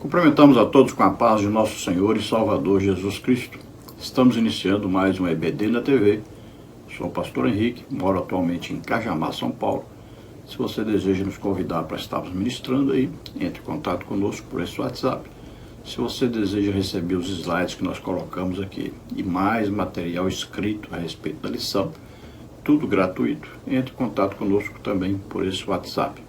Cumprimentamos a todos com a paz de nosso Senhor e Salvador Jesus Cristo. Estamos iniciando mais um EBD na TV. Sou o pastor Henrique, moro atualmente em Cajamar, São Paulo. Se você deseja nos convidar para estarmos ministrando aí, entre em contato conosco por esse WhatsApp. Se você deseja receber os slides que nós colocamos aqui e mais material escrito a respeito da lição, tudo gratuito, entre em contato conosco também por esse WhatsApp.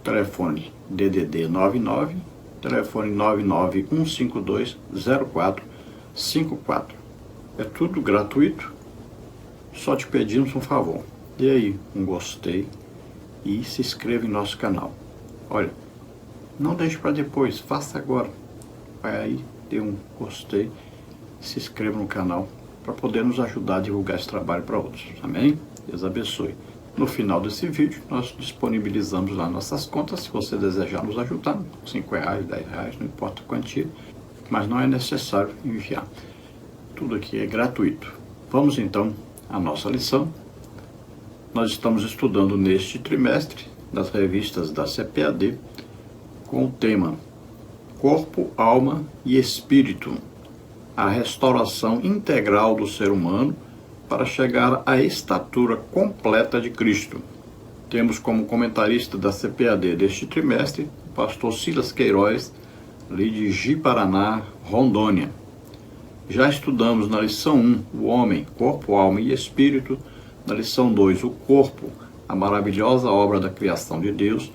Telefone DDD 99, telefone 991520454. É tudo gratuito, só te pedimos um favor. Dê aí um gostei e se inscreva em nosso canal. Olha, não deixe para depois, faça agora. Vai aí, dê um gostei, se inscreva no canal para poder nos ajudar a divulgar esse trabalho para outros. Amém? Deus abençoe. No final desse vídeo, nós disponibilizamos lá nossas contas, se você desejar nos ajudar, R$5, R$10, não importa a quantia, mas não é necessário enviar. Tudo aqui é gratuito. Vamos então à nossa lição. Nós estamos estudando neste trimestre, das revistas da CPAD, com o tema Corpo, Alma e Espírito, a restauração integral do ser humano para chegar à estatura completa de Cristo. Temos como comentarista da CPAD deste trimestre o pastor Silas Queiroz, ali de Ji-Paraná, Rondônia. Já estudamos na lição 1, o homem, corpo, alma e espírito. Na lição 2, o corpo, a maravilhosa obra da criação de Deus.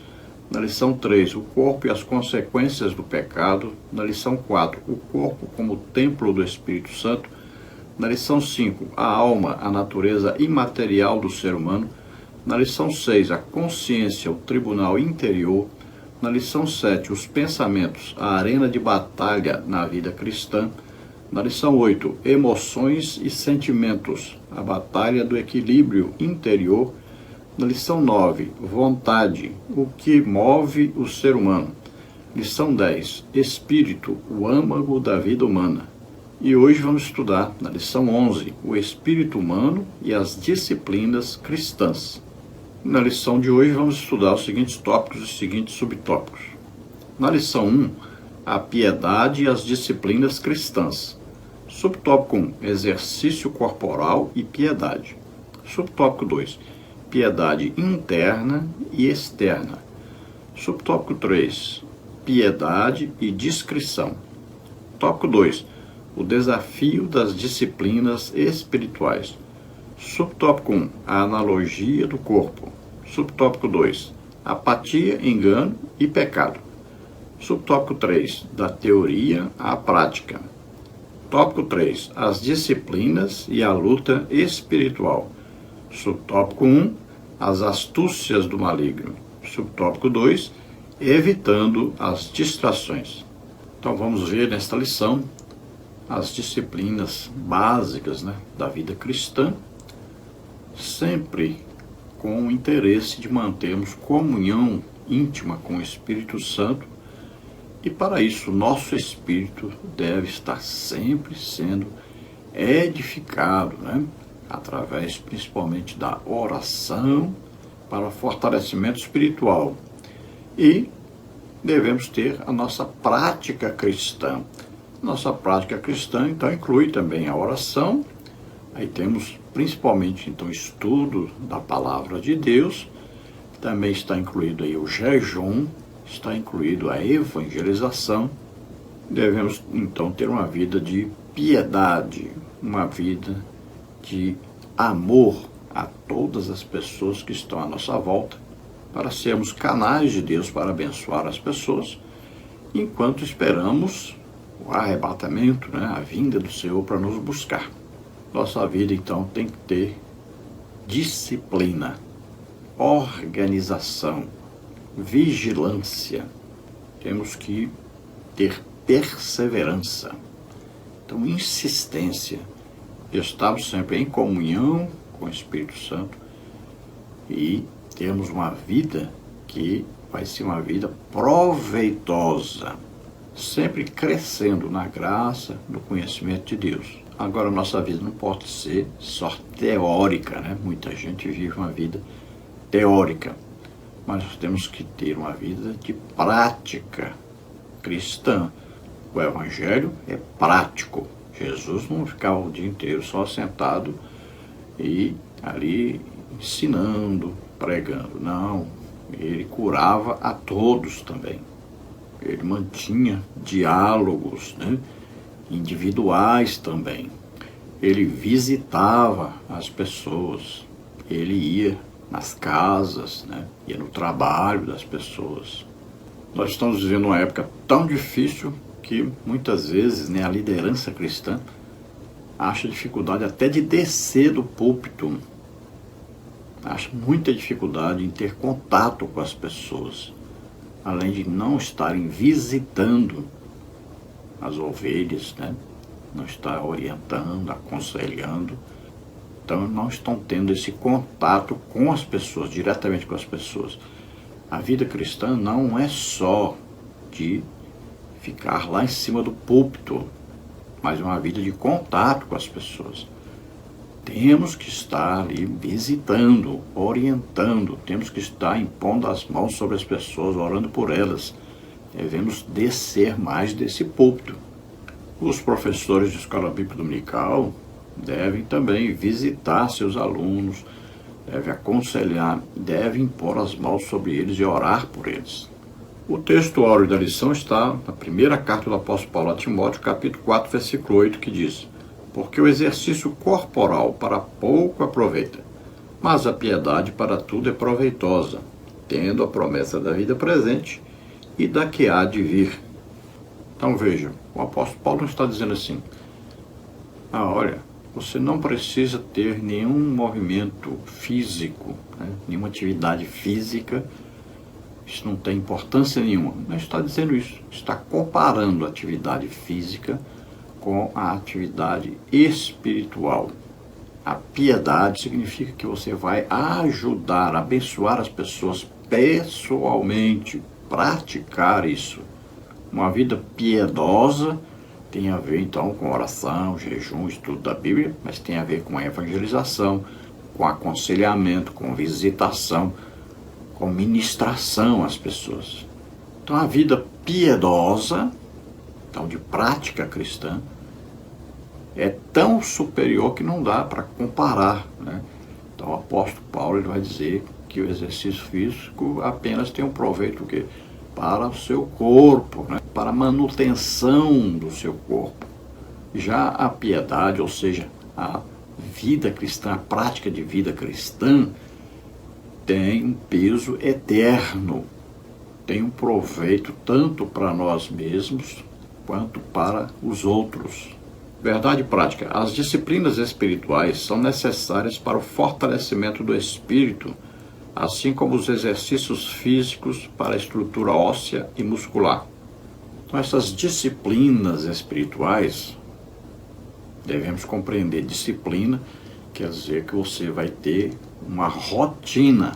Na lição 3, o corpo e as consequências do pecado. Na lição 4, o corpo como templo do Espírito Santo. Na lição 5, a alma, a natureza imaterial do ser humano. Na lição 6, a consciência, o tribunal interior. Na lição 7, os pensamentos, a arena de batalha na vida cristã. Na lição 8, emoções e sentimentos, a batalha do equilíbrio interior. Na lição 9, vontade, o que move o ser humano. Lição 10, espírito, o âmago da vida humana. E hoje vamos estudar, na lição 11, o espírito humano e as disciplinas cristãs. Na lição de hoje vamos estudar os seguintes tópicos e os seguintes subtópicos. Na lição 1, a piedade e as disciplinas cristãs. Subtópico 1, exercício corporal e piedade. Subtópico 2, piedade interna e externa. Subtópico 3, piedade e discrição. Tópico 2, o desafio das disciplinas espirituais. Subtópico 1, a analogia do corpo. Subtópico 2, apatia, engano e pecado. Subtópico 3, da teoria à prática. Tópico 3, as disciplinas e a luta espiritual. Subtópico 1, as astúcias do maligno. Subtópico 2, evitando as distrações. Então vamos ver nesta lição as disciplinas básicas, da vida cristã, sempre com o interesse de mantermos comunhão íntima com o Espírito Santo, e para isso nosso espírito deve estar sempre sendo edificado, através principalmente da oração para fortalecimento espiritual. E devemos ter a nossa prática cristã. Nossa prática cristã, então, inclui também a oração. Aí temos principalmente, então, estudo da palavra de Deus. Também está incluído aí o jejum, está incluído a evangelização. Devemos, então, ter uma vida de piedade, uma vida de amor a todas as pessoas que estão à nossa volta, para sermos canais de Deus para abençoar as pessoas, enquanto esperamos o arrebatamento, a vinda do Senhor para nos buscar. Nossa vida, então, tem que ter disciplina, organização, vigilância. Temos que ter perseverança. Então, insistência. Estamos sempre em comunhão com o Espírito Santo e temos uma vida que vai ser uma vida proveitosa, sempre crescendo na graça, no conhecimento de Deus. Agora, nossa vida não pode ser só teórica, Muita gente vive uma vida teórica, mas nós temos que ter uma vida de prática cristã. O evangelho é prático. Jesus não ficava o dia inteiro só sentado e ali ensinando, pregando. Não, ele curava a todos também. Ele mantinha diálogos, né, individuais também. Ele visitava as pessoas, ele ia nas casas, né, ia no trabalho das pessoas. Nós estamos vivendo uma época tão difícil que muitas vezes, né, a liderança cristã acha dificuldade até de descer do púlpito, acha muita dificuldade em ter contato com as pessoas, além de não estarem visitando as ovelhas, né? Não estar orientando, aconselhando. Então não estão tendo esse contato com as pessoas, diretamente com as pessoas. A vida cristã não é só de ficar lá em cima do púlpito, mas uma vida de contato com as pessoas. Temos que estar ali visitando, orientando, temos que estar impondo as mãos sobre as pessoas, orando por elas. Devemos descer mais desse púlpito. Os professores de escola bíblica dominical devem também visitar seus alunos, devem aconselhar, devem impor as mãos sobre eles e orar por eles. O texto áureo da lição está na primeira carta do apóstolo Paulo a Timóteo, capítulo 4, versículo 8, que diz: porque o exercício corporal para pouco aproveita, mas a piedade para tudo é proveitosa, tendo a promessa da vida presente e da que há de vir. Então veja, o apóstolo Paulo não está dizendo assim: olha, você não precisa ter nenhum movimento físico, né, nenhuma atividade física, isso não tem importância nenhuma. Não está dizendo isso, está comparando a atividade física com a atividade espiritual. A piedade significa que você vai ajudar, abençoar as pessoas pessoalmente, praticar isso. Uma vida piedosa tem a ver então com oração, jejum, estudo da Bíblia, mas tem a ver com a evangelização, com aconselhamento, com visitação, com ministração às pessoas. Então a vida piedosa, então de prática cristã, é tão superior que não dá para comparar, né? Então o apóstolo Paulo ele vai dizer que o exercício físico apenas tem um proveito que para o seu corpo, né? Para a manutenção do seu corpo. Já a piedade, ou seja, a vida cristã, a prática de vida cristã, tem um peso eterno, tem um proveito tanto para nós mesmos quanto para os outros. Verdade prática: as disciplinas espirituais são necessárias para o fortalecimento do espírito, assim como os exercícios físicos para a estrutura óssea e muscular. Então, essas disciplinas espirituais, devemos compreender. Disciplina quer dizer que você vai ter uma rotina,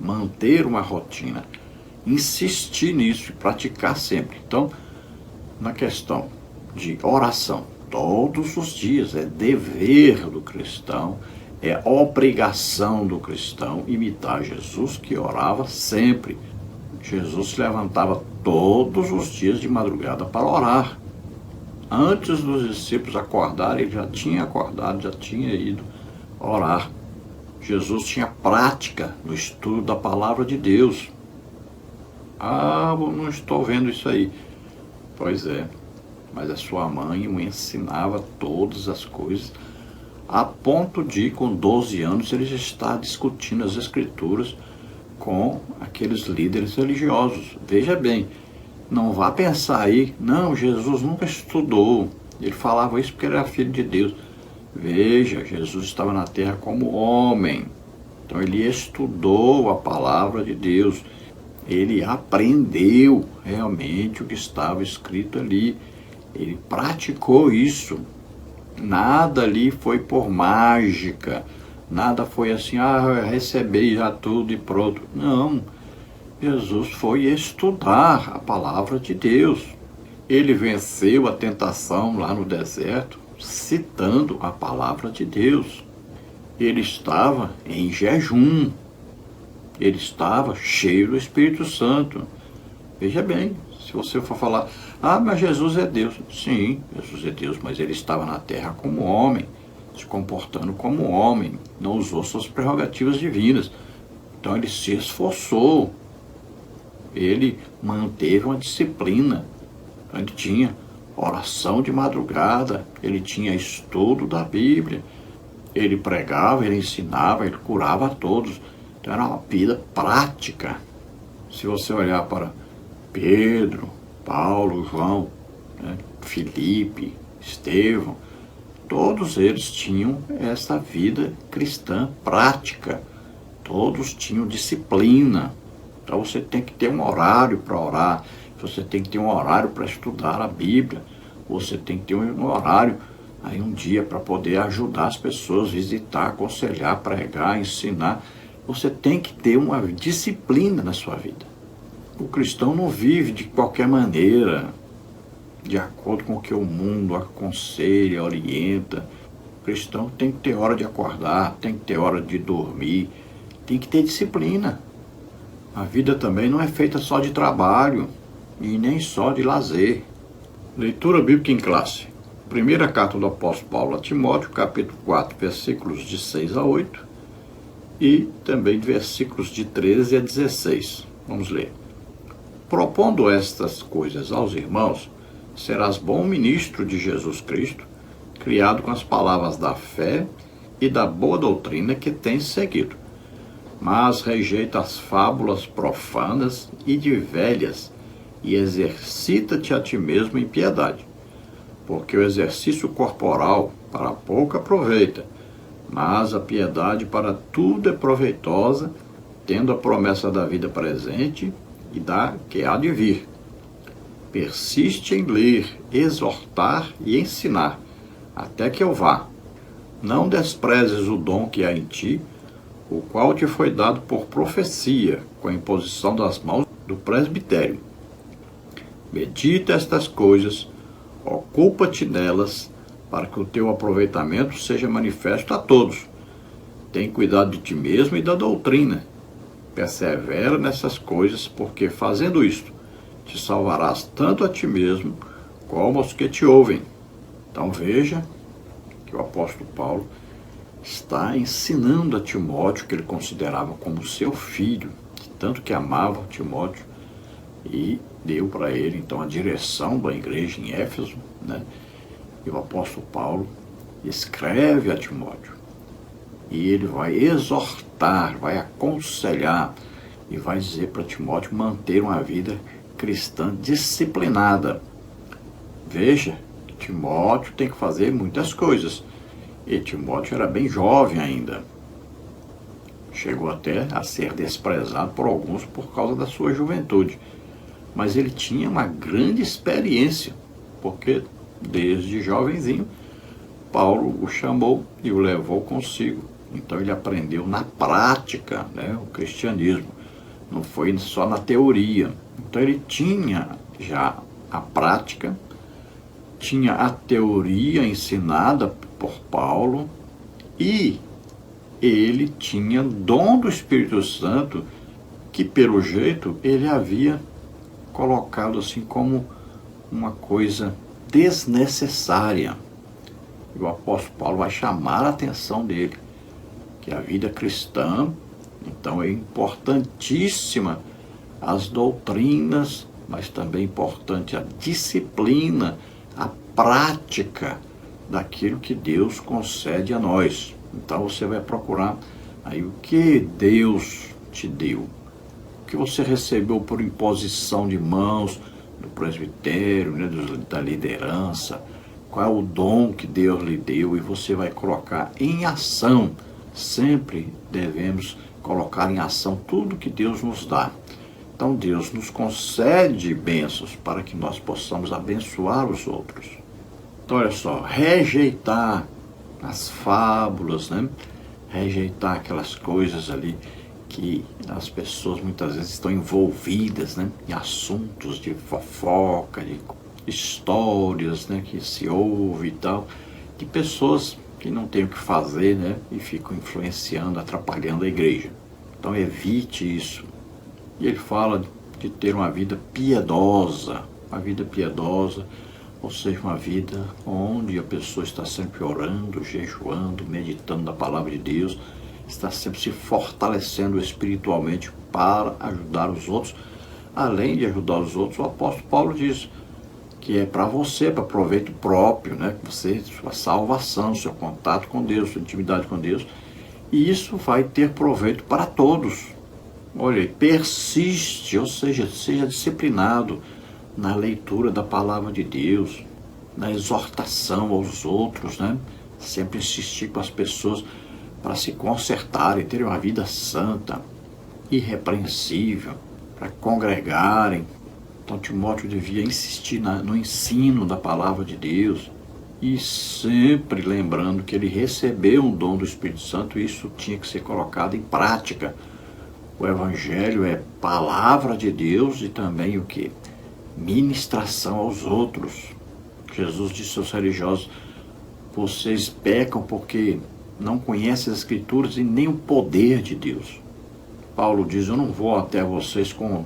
manter uma rotina, insistir nisso e praticar sempre. Então, na questão de oração, todos os dias, é dever do cristão, é obrigação do cristão imitar Jesus, que orava sempre. Jesus se levantava todos os dias de madrugada para orar. Antes dos discípulos acordarem, ele já tinha acordado, já tinha ido orar. Jesus tinha prática no estudo da palavra de Deus. Eu não estou vendo isso aí. Pois é, mas a sua mãe o ensinava todas as coisas, a ponto de, com 12 anos, ele já está discutindo as escrituras com aqueles líderes religiosos. Veja bem, não vá pensar aí, não, Jesus nunca estudou, ele falava isso porque ele era filho de Deus. Veja, Jesus estava na terra como homem, então ele estudou a palavra de Deus, ele aprendeu realmente o que estava escrito ali, ele praticou isso. Nada ali foi por mágica, nada foi assim, eu recebi já tudo e pronto. Não, Jesus foi estudar a palavra de Deus. Ele venceu a tentação lá no deserto, citando a palavra de Deus. Ele estava em jejum, ele estava cheio do Espírito Santo. Veja bem, Se você for falar, ah, mas Jesus é Deus. Sim, Jesus é Deus, mas ele estava na terra como homem, se comportando como homem, não usou suas prerrogativas divinas. Então ele se esforçou, ele manteve uma disciplina. Ele tinha oração de madrugada, ele tinha estudo da Bíblia, ele pregava, ele ensinava, ele curava a todos. Então era uma vida prática. Se você olhar para Pedro, Paulo, João, né, Filipe, Estevão, todos eles tinham essa vida cristã prática. Todos tinham disciplina. Então você tem que ter um horário para orar, você tem que ter um horário para estudar a Bíblia, você tem que ter um horário, aí um dia para poder ajudar as pessoas, visitar, aconselhar, pregar, ensinar. Você tem que ter uma disciplina na sua vida. O cristão não vive de qualquer maneira, de acordo com o que o mundo aconselha, orienta. O cristão tem que ter hora de acordar, tem que ter hora de dormir, tem que ter disciplina. A vida também não é feita só de trabalho e nem só de lazer. Leitura bíblica em classe. Primeira carta do apóstolo Paulo a Timóteo, capítulo 4, versículos de 6 a 8 e também de versículos de 13 a 16. Vamos ler. Propondo estas coisas aos irmãos, serás bom ministro de Jesus Cristo, criado com as palavras da fé e da boa doutrina que tens seguido. Mas rejeita as fábulas profanas e de velhas, e exercita-te a ti mesmo em piedade. Porque o exercício corporal para pouco aproveita, mas a piedade para tudo é proveitosa, tendo a promessa da vida presente e da que há de vir. Persiste em ler, exortar e ensinar, até que eu vá. Não desprezes o dom que há em ti, o qual te foi dado por profecia, com a imposição das mãos do presbitério. Medita estas coisas, ocupa-te nelas, para que o teu aproveitamento seja manifesto a todos. Tem cuidado de ti mesmo e da doutrina. Persevera nessas coisas, porque fazendo isto, te salvarás tanto a ti mesmo, como aos que te ouvem. Então veja que o apóstolo Paulo está ensinando a Timóteo, que ele considerava como seu filho, tanto que amava Timóteo, e deu para ele então a direção da igreja em Éfeso, né? E o apóstolo Paulo escreve a Timóteo, e ele vai exortar, vai aconselhar, e vai dizer para Timóteo manter uma vida cristã disciplinada. Veja, Timóteo tem que fazer muitas coisas, e Timóteo era bem jovem ainda. Chegou até a ser desprezado por alguns por causa da sua juventude. Mas ele tinha uma grande experiência, porque desde jovenzinho, Paulo o chamou e o levou consigo. Então ele aprendeu na prática, né, o cristianismo. Não foi só na teoria. Então ele tinha já a prática, tinha a teoria ensinada por Paulo e ele tinha dom do Espírito Santo que, pelo jeito, ele havia colocado assim como uma coisa desnecessária. E o apóstolo Paulo vai chamar a atenção dele, que a vida cristã, então, é importantíssima as doutrinas, mas também importante a disciplina, a prática daquilo que Deus concede a nós. Então você vai procurar aí o que Deus te deu, o que você recebeu por imposição de mãos do presbitério, né, da liderança, qual é o dom que Deus lhe deu, e você vai colocar em ação. Sempre devemos colocar em ação tudo que Deus nos dá. Então Deus nos concede bênçãos para que nós possamos abençoar os outros. Então olha só, rejeitar as fábulas, né? Rejeitar aquelas coisas ali que as pessoas muitas vezes estão envolvidas, né, em assuntos de fofoca, de histórias, né, que se ouve e tal, de pessoas que não têm o que fazer, né, e ficam influenciando, atrapalhando a igreja. Então evite isso. E ele fala de ter uma vida piedosa, ou seja, uma vida onde a pessoa está sempre orando, jejuando, meditando na palavra de Deus, está sempre se fortalecendo espiritualmente para ajudar os outros. Além de ajudar os outros, o apóstolo Paulo diz que é para você, para proveito próprio, né? Você, sua salvação, seu contato com Deus, sua intimidade com Deus, e isso vai ter proveito para todos. Olha, persiste, ou seja, seja disciplinado na leitura da palavra de Deus, na exortação aos outros, né? Sempre insistir com as pessoas para se consertarem, terem uma vida santa, irrepreensível, para congregarem. Então Timóteo devia insistir no ensino da palavra de Deus e sempre lembrando que ele recebeu um dom do Espírito Santo e isso tinha que ser colocado em prática. O Evangelho é palavra de Deus e também o que? Ministração aos outros. Jesus disse aos religiosos: vocês pecam porque não conhecem as Escrituras e nem o poder de Deus. Paulo diz: eu não vou até vocês com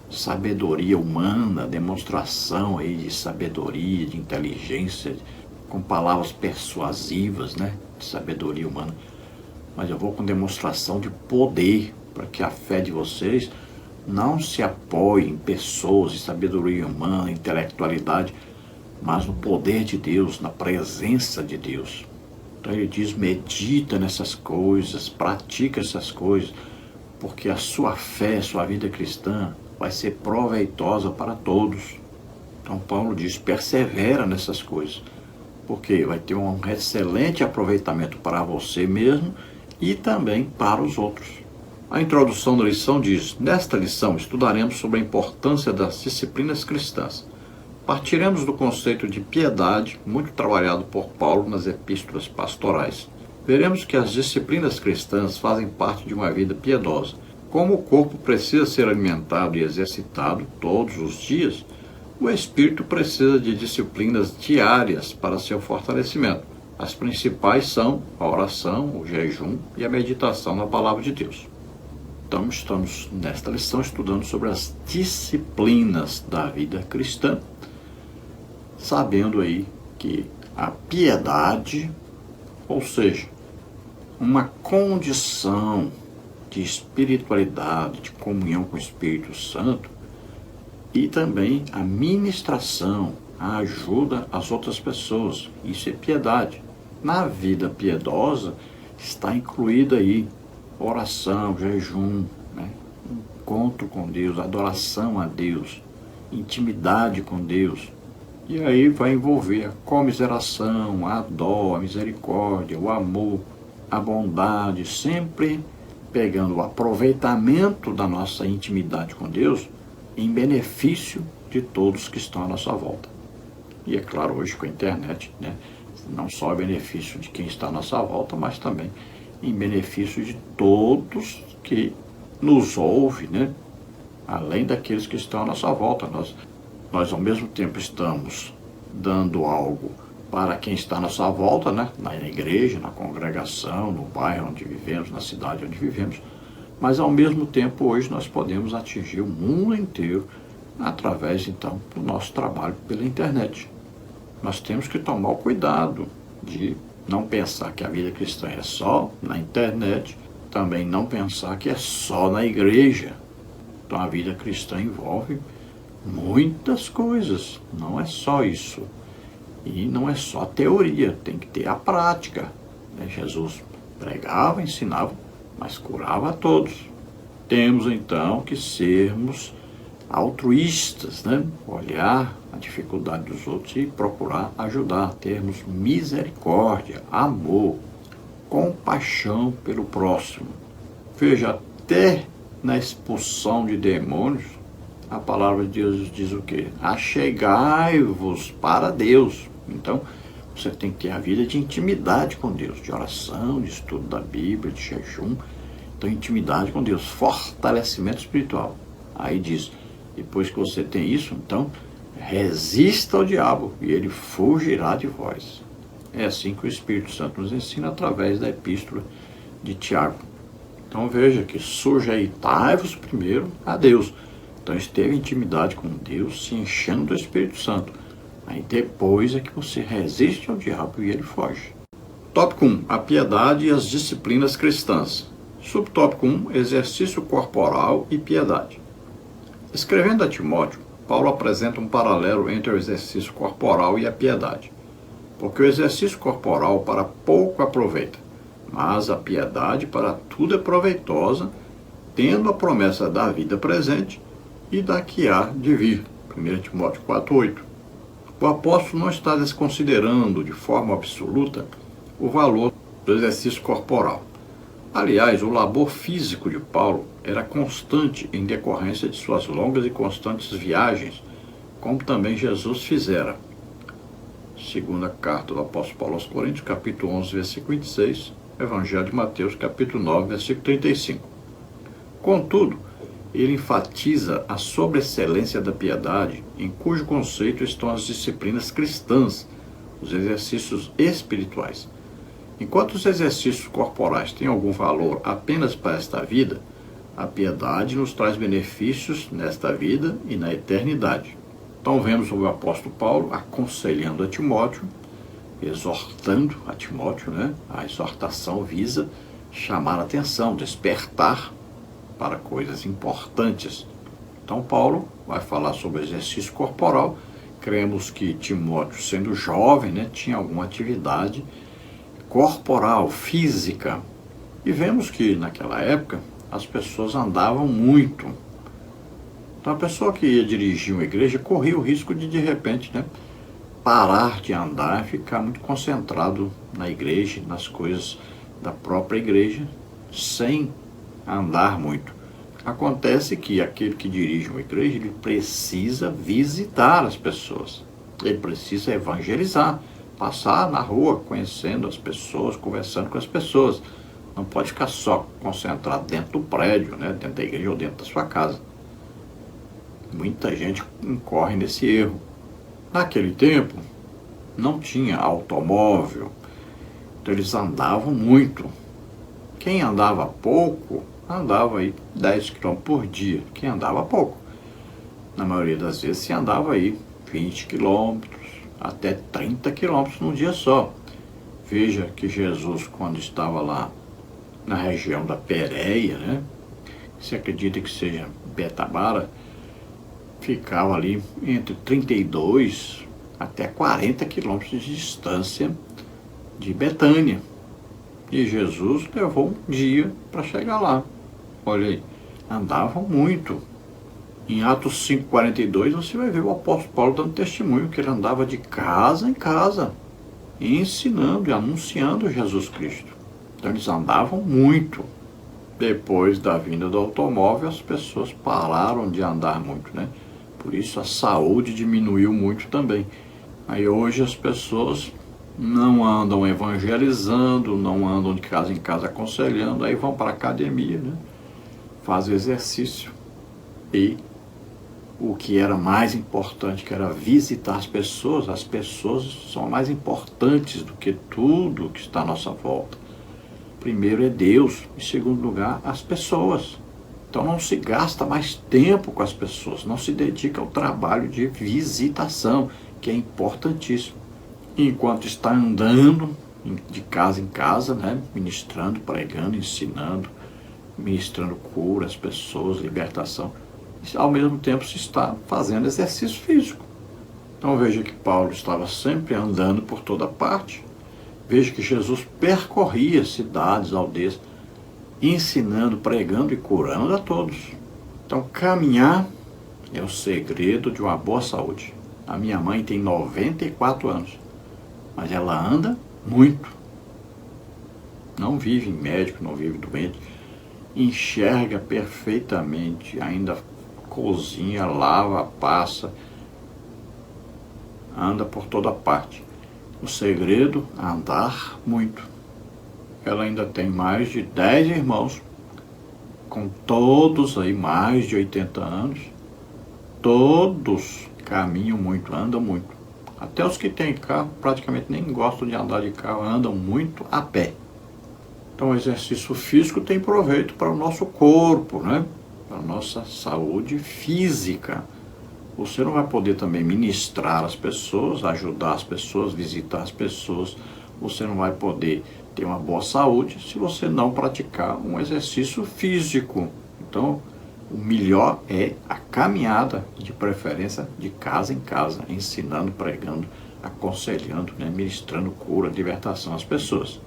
sabedoria humana, demonstração aí de sabedoria, de inteligência, com palavras persuasivas, né, de sabedoria humana, mas eu vou com demonstração de poder, para que a fé de vocês não se apoie em pessoas, em sabedoria humana, intelectualidade, mas no poder de Deus, na presença de Deus. Então ele diz: medita nessas coisas, pratica essas coisas, porque a sua fé, sua vida cristã vai ser proveitosa para todos. Então Paulo diz: persevera nessas coisas, porque vai ter um excelente aproveitamento para você mesmo e também para os outros. A introdução da lição diz: nesta lição estudaremos sobre a importância das disciplinas cristãs. Partiremos do conceito de piedade, muito trabalhado por Paulo nas epístolas pastorais. Veremos que as disciplinas cristãs fazem parte de uma vida piedosa. Como o corpo precisa ser alimentado e exercitado todos os dias, o espírito precisa de disciplinas diárias para seu fortalecimento. As principais são a oração, o jejum e a meditação na palavra de Deus. Então, estamos nesta lição estudando sobre as disciplinas da vida cristã, sabendo aí que a piedade, ou seja, uma condição de espiritualidade, de comunhão com o Espírito Santo, e também a ministração, a ajuda às outras pessoas. Isso é piedade. Na vida piedosa está incluída aí oração, jejum, né? Encontro com Deus, adoração a Deus, intimidade com Deus. E aí vai envolver a comiseração, a dó, a misericórdia, o amor, a bondade, sempre pegando o aproveitamento da nossa intimidade com Deus em benefício de todos que estão à nossa volta. E é claro, hoje com a internet, né, não só em benefício de quem está à nossa volta, mas também em benefício de todos que nos ouvem, né, além daqueles que estão à nossa volta. Nós ao mesmo tempo estamos dando algo para quem está à nossa volta, né, na igreja, na congregação, no bairro onde vivemos, na cidade onde vivemos, mas ao mesmo tempo hoje nós podemos atingir o mundo inteiro através então do nosso trabalho pela internet. Nós temos que tomar o cuidado de não pensar que a vida cristã é só na internet, também não pensar que é só na igreja. Então a vida cristã envolve muitas coisas, não é só isso. E não é só a teoria, tem que ter a prática. Jesus pregava, ensinava, mas curava a todos. Temos então que sermos altruístas, né? Olhar a dificuldade dos outros e procurar ajudar, termos misericórdia, amor, compaixão pelo próximo. Veja, até na expulsão de demônios, a palavra de Deus diz o quê? Achegai-vos para Deus. Então, você tem que ter a vida de intimidade com Deus, de oração, de estudo da Bíblia, de jejum. Então, intimidade com Deus, fortalecimento espiritual. Aí diz, depois que você tem isso, então, resista ao diabo e ele fugirá de vós. É assim que o Espírito Santo nos ensina através da epístola de Tiago. Então, veja que sujeitai-vos primeiro a Deus. Então esteve em intimidade com Deus, se enchendo do Espírito Santo. Aí depois é que você resiste ao diabo e ele foge. Tópico 1. A piedade e as disciplinas cristãs. Subtópico 1. Exercício corporal e piedade. Escrevendo a Timóteo, Paulo apresenta um paralelo entre o exercício corporal e a piedade. Porque o exercício corporal para pouco aproveita, mas a piedade para tudo é proveitosa, tendo a promessa da vida presente e da que há de vir. 1 Timóteo 4,8. O apóstolo não está desconsiderando de forma absoluta o valor do exercício corporal. Aliás, o labor físico de Paulo era constante em decorrência de suas longas e constantes viagens, como também Jesus fizera. Segunda carta do apóstolo Paulo aos Coríntios, capítulo 11, versículo 26, Evangelho de Mateus, capítulo 9, versículo 35. Contudo, ele enfatiza a sobreexcelência da piedade, em cujo conceito estão as disciplinas cristãs, os exercícios espirituais. Enquanto os exercícios corporais têm algum valor apenas para esta vida, a piedade nos traz benefícios nesta vida e na eternidade. Então vemos o apóstolo Paulo aconselhando a Timóteo, exortando a Timóteo, A exortação visa chamar a atenção, despertar para coisas importantes. Então Paulo vai falar sobre exercício corporal. Cremos que Timóteo, sendo jovem, tinha alguma atividade corporal, física. E vemos que naquela época as pessoas andavam muito. Então a pessoa que ia dirigir uma igreja corria o risco de repente, parar de andar e ficar muito concentrado na igreja, nas coisas da própria igreja, sem andar muito. Acontece que aquele que dirige uma igreja, ele precisa visitar as pessoas. Ele precisa evangelizar, passar na rua, conhecendo as pessoas, conversando com as pessoas. Não pode ficar só concentrado dentro do prédio, dentro da igreja ou dentro da sua casa. Muita gente incorre nesse erro. Naquele tempo, não tinha automóvel, então eles andavam muito. Quem andava pouco, andava aí 10 km por dia. Quem andava pouco, na maioria das vezes, se andava aí 20 km, até 30 km num dia só. Veja que Jesus, quando estava lá na região da Pérea, se acredita que seja Betabara, ficava ali entre 32 até 40 quilômetros de distância de Betânia. E Jesus levou um dia para chegar lá. Olha aí, andavam muito. Em Atos 5,42 você vai ver o apóstolo Paulo dando testemunho que ele andava de casa em casa, ensinando e anunciando Jesus Cristo. Então eles andavam muito. Depois da vinda do automóvel, as pessoas pararam de andar muito, Por isso a saúde diminuiu muito também. Aí hoje as pessoas não andam evangelizando, não andam de casa em casa aconselhando, aí vão para a academia, fazem exercício. E o que era mais importante, que era visitar as pessoas são mais importantes do que tudo que está à nossa volta. Primeiro é Deus, em segundo lugar, as pessoas. Então não se gasta mais tempo com as pessoas, não se dedica ao trabalho de visitação, que é importantíssimo. Enquanto está andando de casa em casa, ministrando, pregando, ensinando, ministrando cura às pessoas, libertação, e ao mesmo tempo se está fazendo exercício físico. Então veja que Paulo estava sempre andando por toda parte. Veja que Jesus percorria cidades, aldeias, ensinando, pregando e curando a todos. Então caminhar é o segredo de uma boa saúde. A minha mãe tem 94 anos, mas ela anda muito. Não vive em médico, não vive doente, enxerga perfeitamente, ainda cozinha, lava, passa, anda por toda parte. O segredo é andar muito. Ela ainda tem mais de 10 irmãos, com todos aí mais de 80 anos. Todos caminham muito, andam muito. Até os que têm carro praticamente nem gostam de andar de carro, andam muito a pé. Então o exercício físico tem proveito para o nosso corpo, para a nossa saúde física. Você não vai poder também ministrar as pessoas, ajudar as pessoas, visitar as pessoas. Você não vai poder ter uma boa saúde se você não praticar um exercício físico. Então, o melhor é a caminhada, de preferência de casa em casa, ensinando, pregando, aconselhando, né, ministrando cura, libertação às pessoas.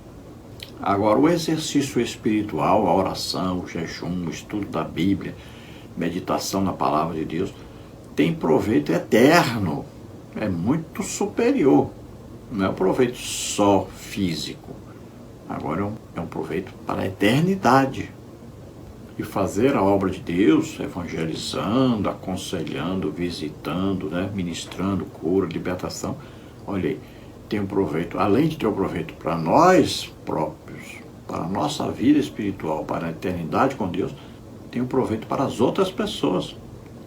Agora, o exercício espiritual, a oração, o jejum, o estudo da Bíblia, meditação na palavra de Deus, tem proveito eterno, é muito superior. Não é um proveito só físico, agora é um proveito para a eternidade. E fazer a obra de Deus, evangelizando, aconselhando, visitando, né, ministrando cura, libertação, olha aí, tem um proveito, além de ter um proveito para nós próprios, para a nossa vida espiritual, para a eternidade com Deus, tem um proveito para as outras pessoas.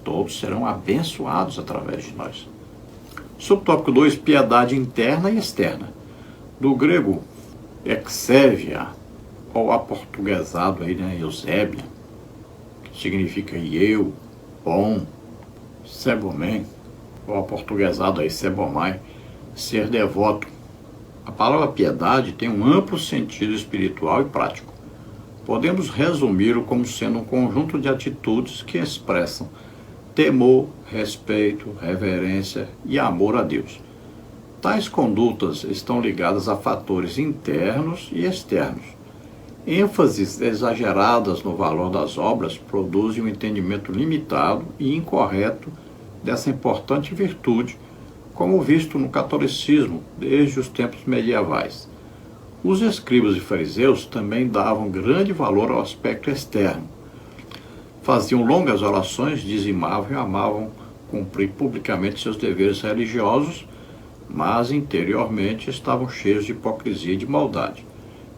Todos serão abençoados através de nós. Subtópico 2, piedade interna e externa. Do grego exévia, ou aportuguesado aí, né, Eusébia, que significa eu, bom, sebomem, ou aportuguesado aí, sebomai, ser devoto. A palavra piedade tem um amplo sentido espiritual e prático. Podemos resumi-lo como sendo um conjunto de atitudes que expressam temor, respeito, reverência e amor a Deus. Tais condutas estão ligadas a fatores internos e externos. ênfases exageradas no valor das obras produzem um entendimento limitado e incorreto dessa importante virtude, como visto no catolicismo desde os tempos medievais. Os escribas e fariseus também davam grande valor ao aspecto externo. Faziam longas orações, dizimavam e amavam cumprir publicamente seus deveres religiosos, mas interiormente estavam cheios de hipocrisia e de maldade,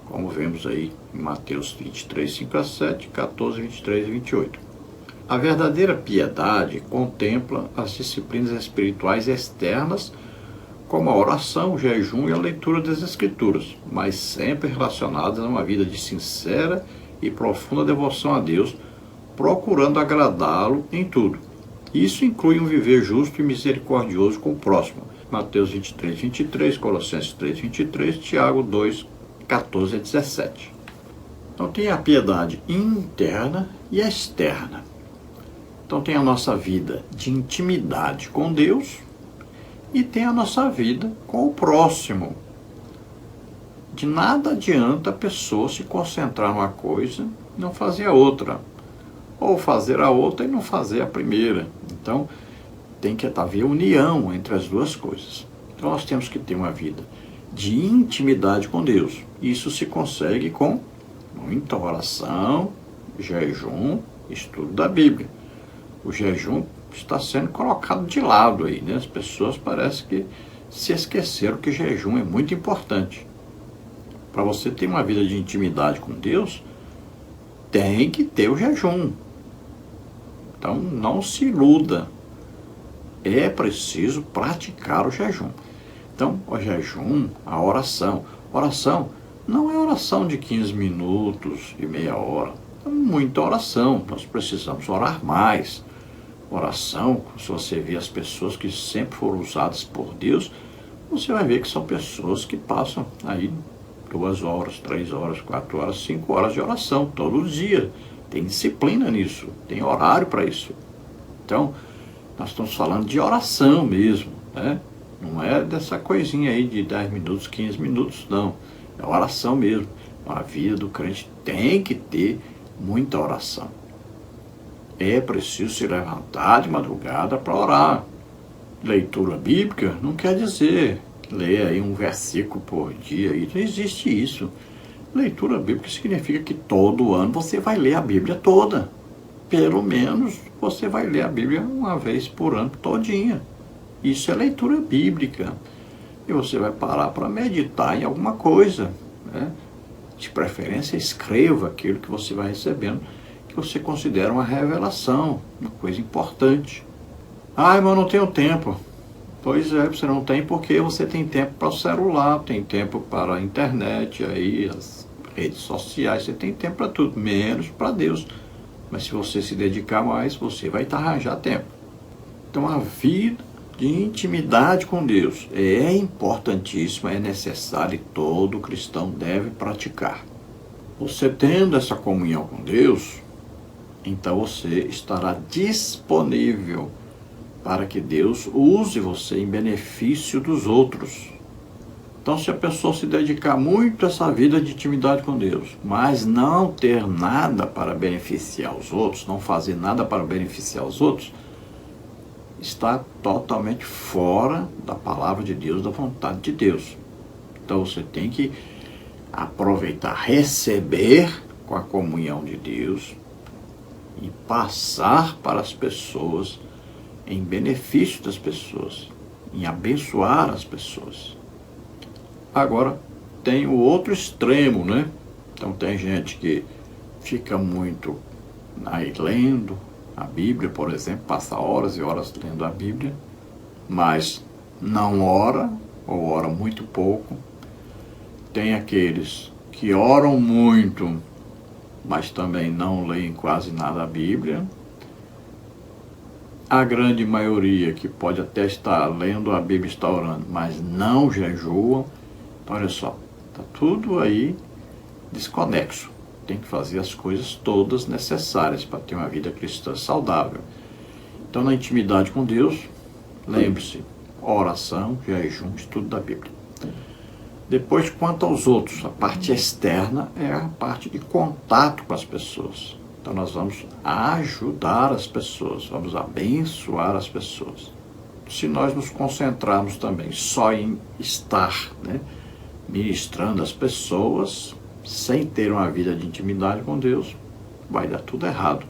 como vemos aí em Mateus 23, 5-7, 14, 23 e 28. A verdadeira piedade contempla as disciplinas espirituais externas, como a oração, o jejum e a leitura das Escrituras, mas sempre relacionadas a uma vida de sincera e profunda devoção a Deus, procurando agradá-lo em tudo. Isso inclui um viver justo e misericordioso com o próximo. Mateus 23, 23, Colossenses 3, 23, Tiago 2, 14 a 17. Então tem a piedade interna e externa. Então tem a nossa vida de intimidade com Deus e tem a nossa vida com o próximo. De nada adianta a pessoa se concentrar numa coisa e não fazer a outra, ou fazer a outra e não fazer a primeira. Então tem que haver união entre as duas coisas. Então nós temos que ter uma vida de intimidade com Deus. Isso se consegue com muita oração, jejum, estudo da Bíblia. O jejum está sendo colocado de lado aí, né? As pessoas parecem que se esqueceram que jejum é muito importante. Para você ter uma vida de intimidade com Deus, tem que ter o jejum. Então não se iluda. É preciso praticar o jejum. Então, o jejum, a oração. Oração não é oração de 15 minutos, de meia hora. É muita oração. Nós precisamos orar mais. Oração, se você vê as pessoas que sempre foram usadas por Deus, você vai ver que são pessoas que passam aí 2 horas, 3 horas, 4 horas, 5 horas de oração todo dia. Tem disciplina nisso, tem horário para isso. Então, nós estamos falando de oração mesmo, né? Não é dessa coisinha aí de 10 minutos, 15 minutos, não. É oração mesmo. A vida do crente tem que ter muita oração. É preciso se levantar de madrugada para orar. Leitura bíblica não quer dizer ler aí um versículo por dia. Não existe isso. Leitura bíblica significa que todo ano você vai ler a Bíblia toda. Pelo menos você vai ler a Bíblia uma vez por ano todinha. Isso é leitura bíblica. E você vai parar para meditar em alguma coisa, né? De preferência, escreva aquilo que você vai recebendo, que você considera uma revelação, uma coisa importante. Ah, mas eu não tenho tempo. Pois é, você não tem porque você tem tempo para o celular, tem tempo para a internet, aí, as redes sociais, você tem tempo para tudo, menos para Deus. Mas se você se dedicar mais, você vai arranjar tempo. Então a vida de intimidade com Deus é importantíssima, é necessária e todo cristão deve praticar. Você tendo essa comunhão com Deus, então você estará disponível para que Deus use você em benefício dos outros. Então, se a pessoa se dedicar muito a essa vida de intimidade com Deus, mas não ter nada para beneficiar os outros, não fazer nada para beneficiar os outros, está totalmente fora da palavra de Deus, da vontade de Deus. Então, você tem que aproveitar, receber com a comunhão de Deus e passar para as pessoas em benefício das pessoas, em abençoar as pessoas. Agora, tem o outro extremo, né? Então, tem gente que fica muito aí lendo a Bíblia, por exemplo, passa horas e horas lendo a Bíblia, mas não ora, ou ora muito pouco. Tem aqueles que oram muito, mas também não leem quase nada a Bíblia. A grande maioria que pode até estar lendo a Bíblia, está orando, mas não jejuam. Então, olha só, está tudo aí desconexo. Tem que fazer as coisas todas necessárias para ter uma vida cristã saudável. Então, na intimidade com Deus, lembre-se, oração, jejum, estudo da Bíblia. Depois, quanto aos outros, a parte externa é a parte de contato com as pessoas. Então, nós vamos ajudar as pessoas, vamos abençoar as pessoas. Se nós nos concentrarmos também só em estar, né, ministrando as pessoas, sem ter uma vida de intimidade com Deus, vai dar tudo errado.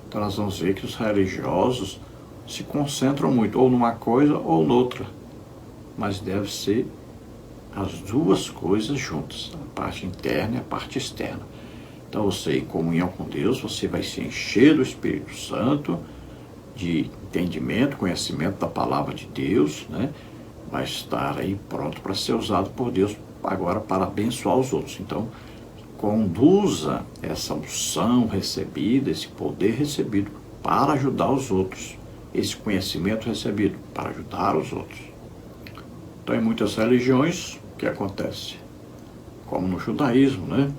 Então, nós vamos ver que os religiosos se concentram muito, ou numa coisa ou noutra. Mas deve ser as duas coisas juntas, a parte interna e a parte externa. Então, você, em comunhão com Deus, você vai se encher do Espírito Santo, de entendimento, conhecimento da palavra de Deus, né? Vai estar aí pronto para ser usado por Deus agora para abençoar os outros. Então, conduza essa unção recebida, esse poder recebido para ajudar os outros, esse conhecimento recebido para ajudar os outros. Então, em muitas religiões, o que acontece? Como no judaísmo, né?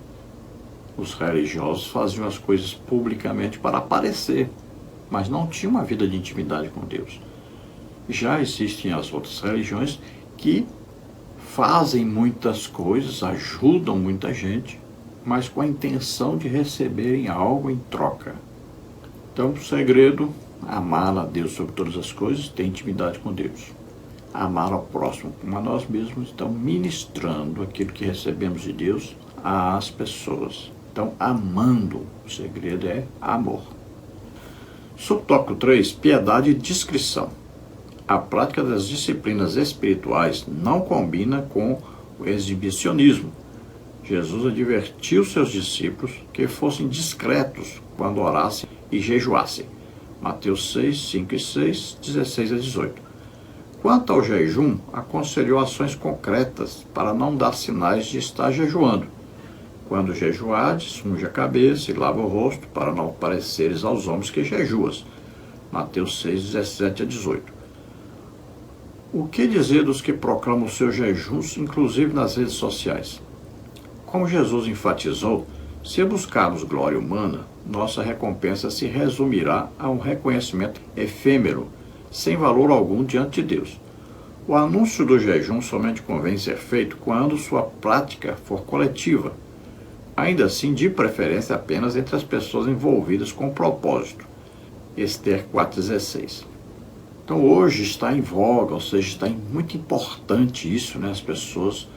Os religiosos faziam as coisas publicamente para aparecer, mas não tinham uma vida de intimidade com Deus. Já existem as outras religiões que fazem muitas coisas, ajudam muita gente, mas com a intenção de receberem algo em troca. Então, o segredo, amar a Deus sobre todas as coisas, ter intimidade com Deus. Amar ao próximo como a nós mesmos, então ministrando aquilo que recebemos de Deus às pessoas. Então, amando, o segredo é amor. Subtópico 3, piedade e discrição. A prática das disciplinas espirituais não combina com o exibicionismo. Jesus advertiu seus discípulos que fossem discretos quando orassem e jejuassem. Mateus 6, 5 e 6, 16 a 18. Quanto ao jejum, aconselhou ações concretas para não dar sinais de estar jejuando. Quando jejuardes, unge a cabeça e lava o rosto, para não pareceres aos homens que jejuas. Mateus 6, 17 a 18. O que dizer dos que proclamam seus jejuns, inclusive nas redes sociais? Como Jesus enfatizou, se buscarmos glória humana, nossa recompensa se resumirá a um reconhecimento efêmero, sem valor algum diante de Deus. O anúncio do jejum somente convém ser feito quando sua prática for coletiva, ainda assim, de preferência apenas entre as pessoas envolvidas com o propósito. Esther 4,16. Então, hoje está em voga, ou seja, está muito importante isso, né? As pessoas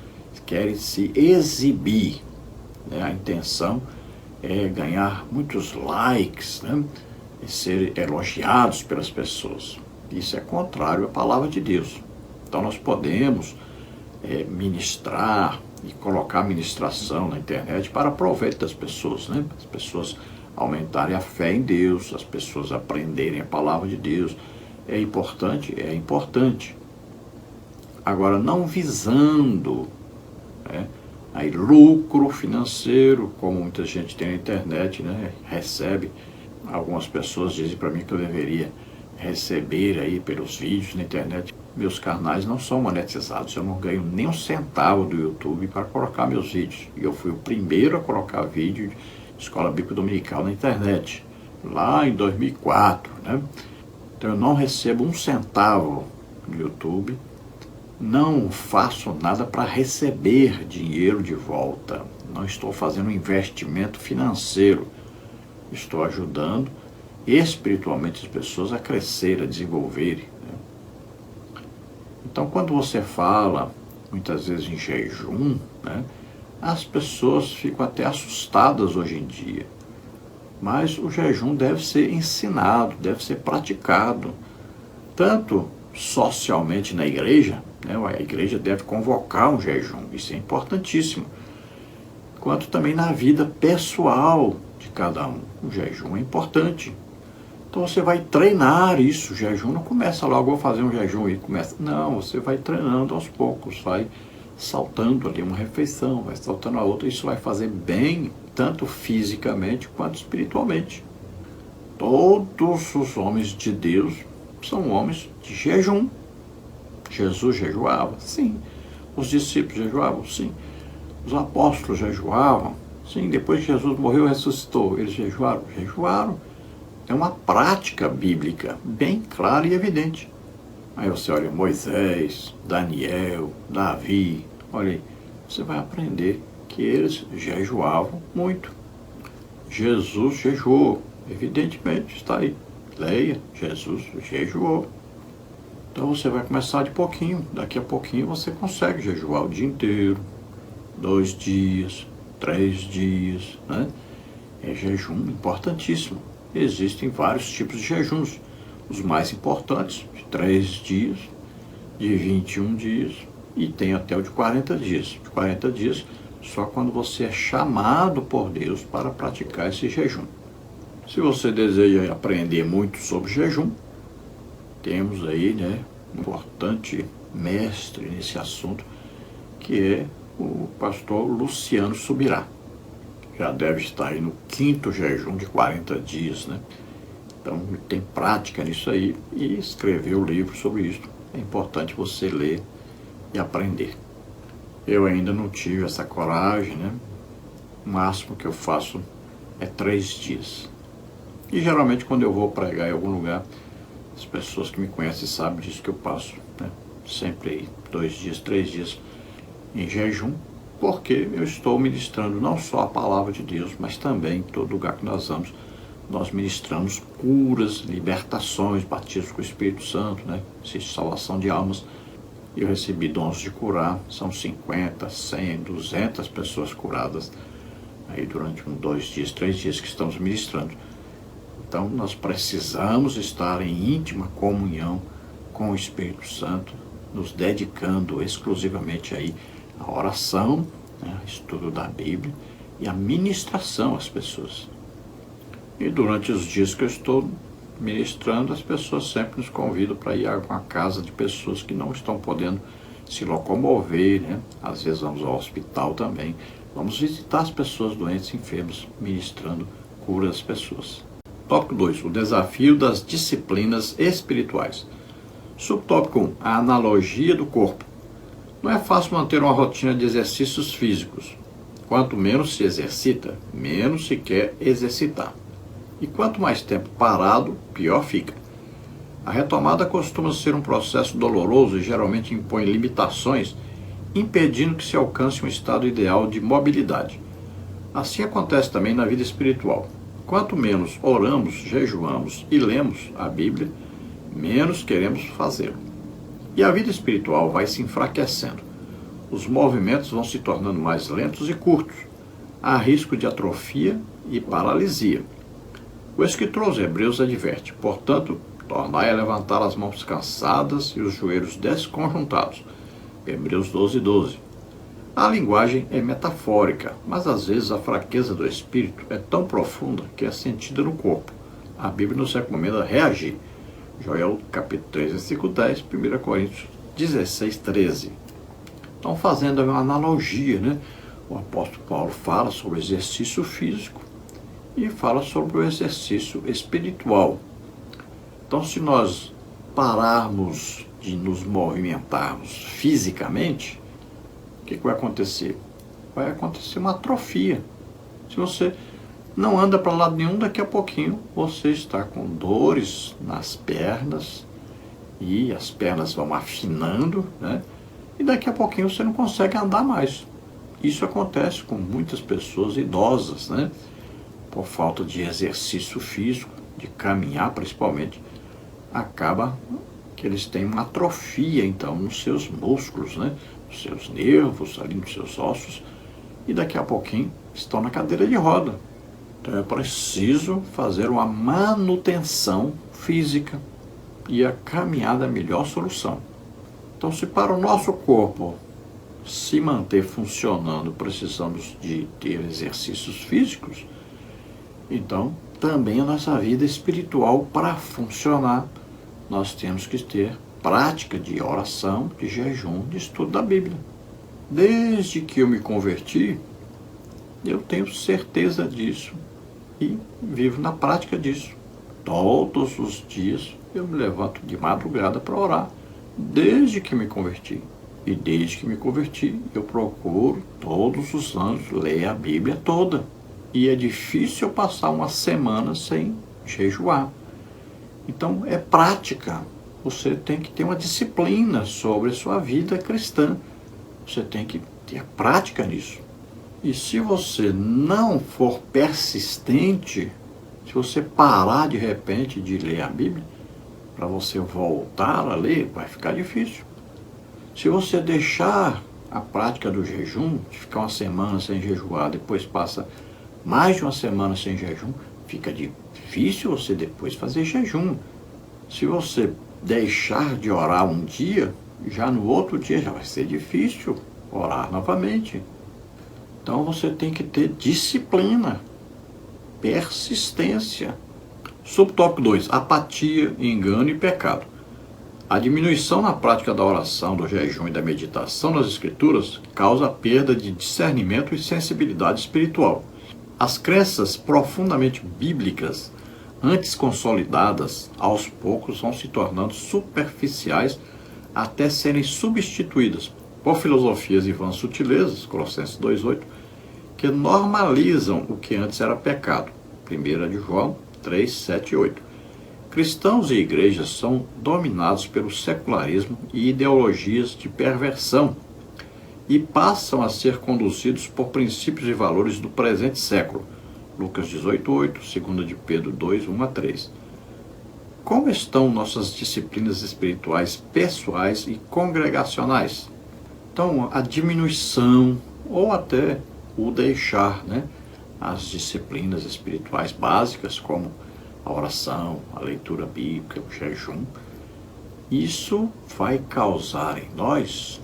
querem se exibir, né? A intenção é ganhar muitos likes, né? E ser elogiados pelas pessoas. Isso é contrário à palavra de Deus. Então, nós podemos ministrar e colocar ministração na internet para proveito das pessoas, né? As pessoas aumentarem a fé em Deus, as pessoas aprenderem a palavra de Deus. É importante? É importante. Agora, não visando aí lucro financeiro, como muita gente tem na internet, né? Recebe Algumas pessoas dizem para mim que eu deveria receber aí pelos vídeos na internet. Meus canais não são monetizados, eu não ganho nem um centavo do YouTube para colocar meus vídeos. E eu fui o primeiro a colocar vídeo de Escola Bíblica Dominical na internet, lá em 2004, né? Então eu não recebo um centavo do YouTube, não faço nada para receber dinheiro de volta, não estou fazendo um investimento financeiro, estou ajudando espiritualmente as pessoas a crescer, a desenvolverem, né? Então, quando você fala, muitas vezes em jejum, né, as pessoas ficam até assustadas hoje em dia. Mas o jejum deve ser ensinado, deve ser praticado, tanto socialmente na igreja, né, a igreja deve convocar um jejum, isso é importantíssimo, quanto também na vida pessoal de cada um. O jejum é importante. Então você vai treinar isso. O jejum não começa logo, vou fazer um jejum e começa. Não, você vai treinando aos poucos, vai saltando ali uma refeição, vai saltando a outra. Isso vai fazer bem, tanto fisicamente quanto espiritualmente. Todos os homens de Deus são homens de jejum. Jesus jejuava? Sim. Os discípulos jejuavam? Sim. Os apóstolos jejuavam? Sim. Depois que Jesus morreu e ressuscitou, eles jejuaram? Jejuaram. É uma prática bíblica bem clara e evidente. Aí você olha Moisés, Daniel, Davi, olha aí, você vai aprender que eles jejuavam muito. Jesus jejuou, evidentemente, está aí. Leia, Jesus jejuou. Então você vai começar de pouquinho, daqui a pouquinho você consegue jejuar o dia inteiro, 2 dias, 3 dias, né? É jejum importantíssimo. Existem vários tipos de jejuns. Os mais importantes, de 3 dias, de 21 dias e tem até o de 40 dias. De 40 dias, só quando você é chamado por Deus para praticar esse jejum. Se você deseja aprender muito sobre jejum, temos aí, né, um importante mestre nesse assunto, que é o pastor Luciano Subirá. Já deve estar aí no 5º jejum de 40 dias, né? Então, tem prática nisso aí e escreveu livro sobre isso. É importante você ler e aprender. Eu ainda não tive essa coragem, né? O máximo que eu faço é 3 dias. E geralmente quando eu vou pregar em algum lugar, as pessoas que me conhecem sabem disso que eu passo, né? Sempre aí, 2 dias, 3 dias em jejum, porque eu estou ministrando não só a palavra de Deus, mas também em todo lugar que nós vamos, nós ministramos curas, libertações, batismo com o Espírito Santo, né? Salvação de almas. Eu recebi dons de curar, são 50, 100, 200 pessoas curadas aí durante 2 dias, 3 dias que estamos ministrando. Então nós precisamos estar em íntima comunhão com o Espírito Santo, nos dedicando exclusivamente aí a oração, né, estudo da Bíblia e a ministração às pessoas. E durante os dias que eu estou ministrando, as pessoas sempre nos convidam para ir a uma casa de pessoas que não estão podendo se locomover, né? Às vezes vamos ao hospital também. Vamos visitar as pessoas doentes e enfermas, ministrando cura às pessoas. Tópico 2. O desafio das disciplinas espirituais. Subtópico 1. A analogia do corpo. Não é fácil manter uma rotina de exercícios físicos. Quanto menos se exercita, menos se quer exercitar. E quanto mais tempo parado, pior fica. A retomada costuma ser um processo doloroso e geralmente impõe limitações, impedindo que se alcance um estado ideal de mobilidade. Assim acontece também na vida espiritual. Quanto menos oramos, jejuamos e lemos a Bíblia, menos queremos fazê-lo. E a vida espiritual vai se enfraquecendo. Os movimentos vão se tornando mais lentos e curtos. Há risco de atrofia e paralisia. O escritor aos Hebreus adverte, portanto, tornai a levantar as mãos cansadas e os joelhos desconjuntados. Hebreus 12:12. A linguagem é metafórica, mas às vezes a fraqueza do espírito é tão profunda que é sentida no corpo. A Bíblia nos recomenda reagir. Joel capítulo 3, versículo 10, 1 Coríntios 16, 13. Então, fazendo uma analogia, né? O apóstolo Paulo fala sobre exercício físico e fala sobre o exercício espiritual. Então, se nós pararmos de nos movimentarmos fisicamente, o que vai acontecer? Vai acontecer uma atrofia. Se você não anda para lado nenhum, daqui a pouquinho você está com dores nas pernas e as pernas vão afinando, né? E daqui a pouquinho você não consegue andar mais. Isso acontece com muitas pessoas idosas, né? Por falta de exercício físico, de caminhar principalmente, acaba que eles têm uma atrofia, então, nos seus músculos, né? Nos seus nervos, ali nos seus ossos, e daqui a pouquinho estão na cadeira de roda. Então é preciso fazer uma manutenção física, e a caminhada é a melhor solução. Então, se para o nosso corpo se manter funcionando, precisamos de ter exercícios físicos, então também a nossa vida espiritual, para funcionar, nós temos que ter prática de oração, de jejum, de estudo da Bíblia. Desde que eu me converti, eu tenho certeza disso e vivo na prática disso. Todos os dias eu me levanto de madrugada para orar, desde que me converti. E desde que me converti, eu procuro todos os anos ler a Bíblia toda. E é difícil eu passar uma semana sem jejuar. Então é prática. Você tem que ter uma disciplina sobre a sua vida cristã. Você tem que ter prática nisso. E se você não for persistente, se você parar de repente de ler a Bíblia, para você voltar a ler, vai ficar difícil. Se você deixar a prática do jejum, de ficar uma semana sem jejuar, depois passa mais de uma semana sem jejum, fica difícil você depois fazer jejum. Se você deixar de orar um dia, já no outro dia já vai ser difícil orar novamente. Então você tem que ter disciplina, persistência. Subtópico 2, apatia, engano e pecado. A diminuição na prática da oração, do jejum e da meditação nas Escrituras causa a perda de discernimento e sensibilidade espiritual. As crenças profundamente bíblicas, antes consolidadas, aos poucos vão se tornando superficiais até serem substituídas por filosofias e vãs sutilezas, Colossenses 2,8, que normalizam o que antes era pecado, 1 de João 3, 7 e 8. Cristãos e igrejas são dominados pelo secularismo e ideologias de perversão e passam a ser conduzidos por princípios e valores do presente século, Lucas 18,8, 2 de Pedro 2, 1 a 3. Como estão nossas disciplinas espirituais pessoais e congregacionais? Então, a diminuição ou até o deixar, né, as disciplinas espirituais básicas, como a oração, a leitura bíblica, o jejum, isso vai causar em nós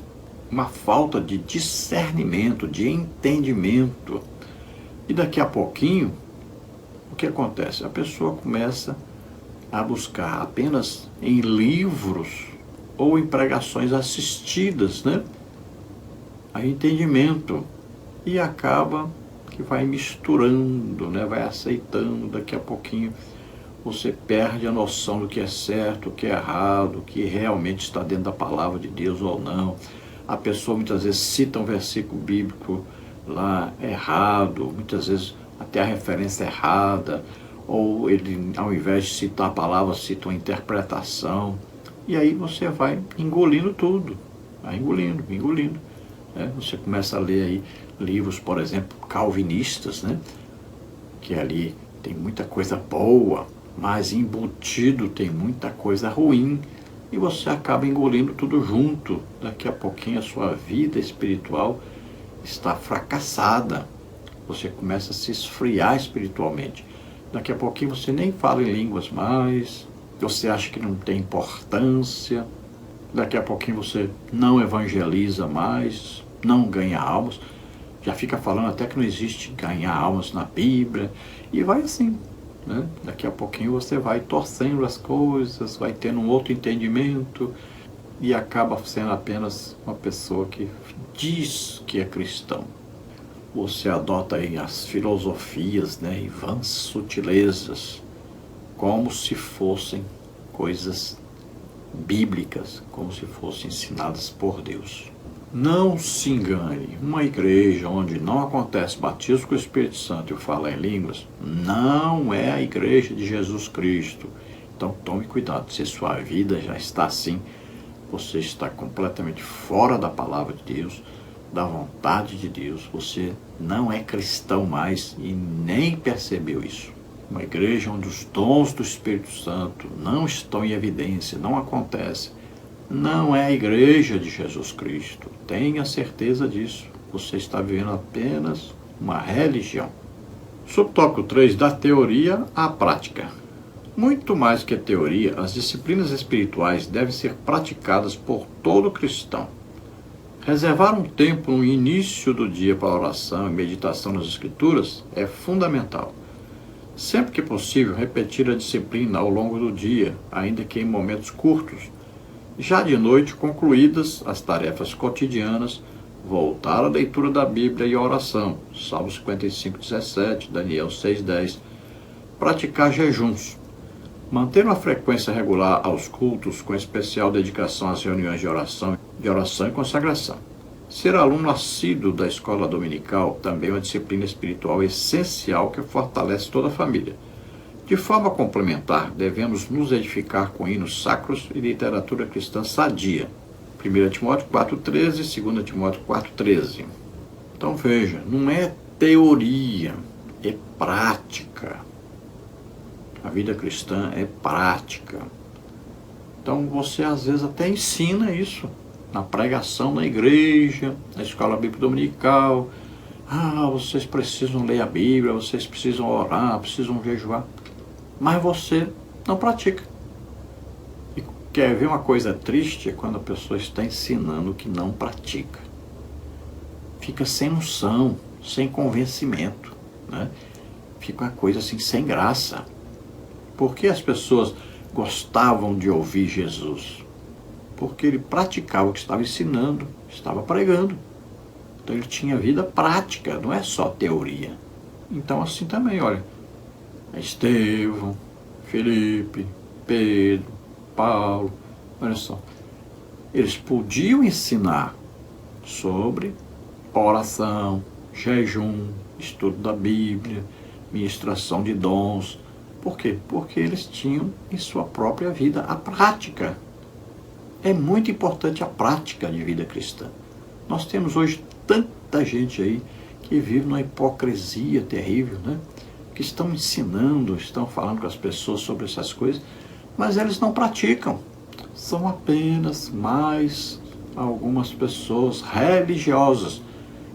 uma falta de discernimento, de entendimento. E daqui a pouquinho, o que acontece? A pessoa começa a buscar apenas em livros ou em pregações assistidas, né, a entendimento, e acaba que vai misturando, né, vai aceitando. Daqui a pouquinho você perde a noção do que é certo, o que é errado, o que realmente está dentro da palavra de Deus ou não. A pessoa muitas vezes cita um versículo bíblico lá errado, muitas vezes até a referência errada, ou ele, ao invés de citar a palavra, cita uma interpretação, e aí você vai engolindo tudo, vai engolindo, engolindo, né? Você começa a ler aí livros, por exemplo, calvinistas, né, que ali tem muita coisa boa, mas embutido tem muita coisa ruim, e você acaba engolindo tudo junto. Daqui a pouquinho a sua vida espiritual está fracassada, você começa a se esfriar espiritualmente. Daqui a pouquinho você nem fala em línguas mais, você acha que não tem importância, daqui a pouquinho você não evangeliza mais, não ganha almas, já fica falando até que não existe ganhar almas na Bíblia, e vai assim, né? Daqui a pouquinho você vai torcendo as coisas, vai tendo um outro entendimento, e acaba sendo apenas uma pessoa que diz que é cristão. você adota aí as filosofias, né, e vãs sutilezas, como se fossem coisas bíblicas, como se fossem ensinadas por Deus. Não se engane, uma igreja onde não acontece batismo com o Espírito Santo e falar em línguas, não é a igreja de Jesus Cristo. Então tome cuidado, se sua vida já está assim, você está completamente fora da palavra de Deus, da vontade de Deus, você não é cristão mais e nem percebeu isso. Uma igreja onde os dons do Espírito Santo não estão em evidência, não acontece, não é a igreja de Jesus Cristo. Tenha certeza disso. Você está vivendo apenas uma religião. Subtópico 3, da teoria à prática. Muito mais que a teoria, as disciplinas espirituais devem ser praticadas por todo cristão. Reservar um tempo no início do dia para oração e meditação nas Escrituras é fundamental. Sempre que possível, repetir a disciplina ao longo do dia, ainda que em momentos curtos. Já de noite, concluídas as tarefas cotidianas, voltar à leitura da Bíblia e à oração, Salmo 55:17, Daniel 6:10, praticar jejuns, manter uma frequência regular aos cultos, com especial dedicação às reuniões de oração e consagração. Ser aluno assíduo da escola dominical também é uma disciplina espiritual essencial que fortalece toda a família. De forma complementar, devemos nos edificar com hinos sacros e literatura cristã sadia. 1 Timóteo 4,13 e 2 Timóteo 4,13. Então veja, não é teoria, é prática. A vida cristã é prática. Então você às vezes até ensina isso na pregação na igreja, na escola bíblica dominical. Vocês precisam ler a Bíblia, vocês precisam orar, precisam jejuar. Mas você não pratica. E quer ver uma coisa triste? É quando a pessoa está ensinando que não pratica. Fica sem noção, sem convencimento, né? Fica uma coisa assim, sem graça. Por que as pessoas gostavam de ouvir Jesus? Porque ele praticava o que estava ensinando, estava pregando. Então ele tinha vida prática, não é só teoria. Então assim também, olha, Estevão, Felipe, Pedro, Paulo, olha só, eles podiam ensinar sobre oração, jejum, estudo da Bíblia, ministração de dons. Por quê? Porque eles tinham em sua própria vida a prática. É muito importante a prática de vida cristã. Nós temos hoje tanta gente aí que vive numa hipocrisia terrível, né? Que estão ensinando, estão falando com as pessoas sobre essas coisas, mas eles não praticam. São apenas mais algumas pessoas religiosas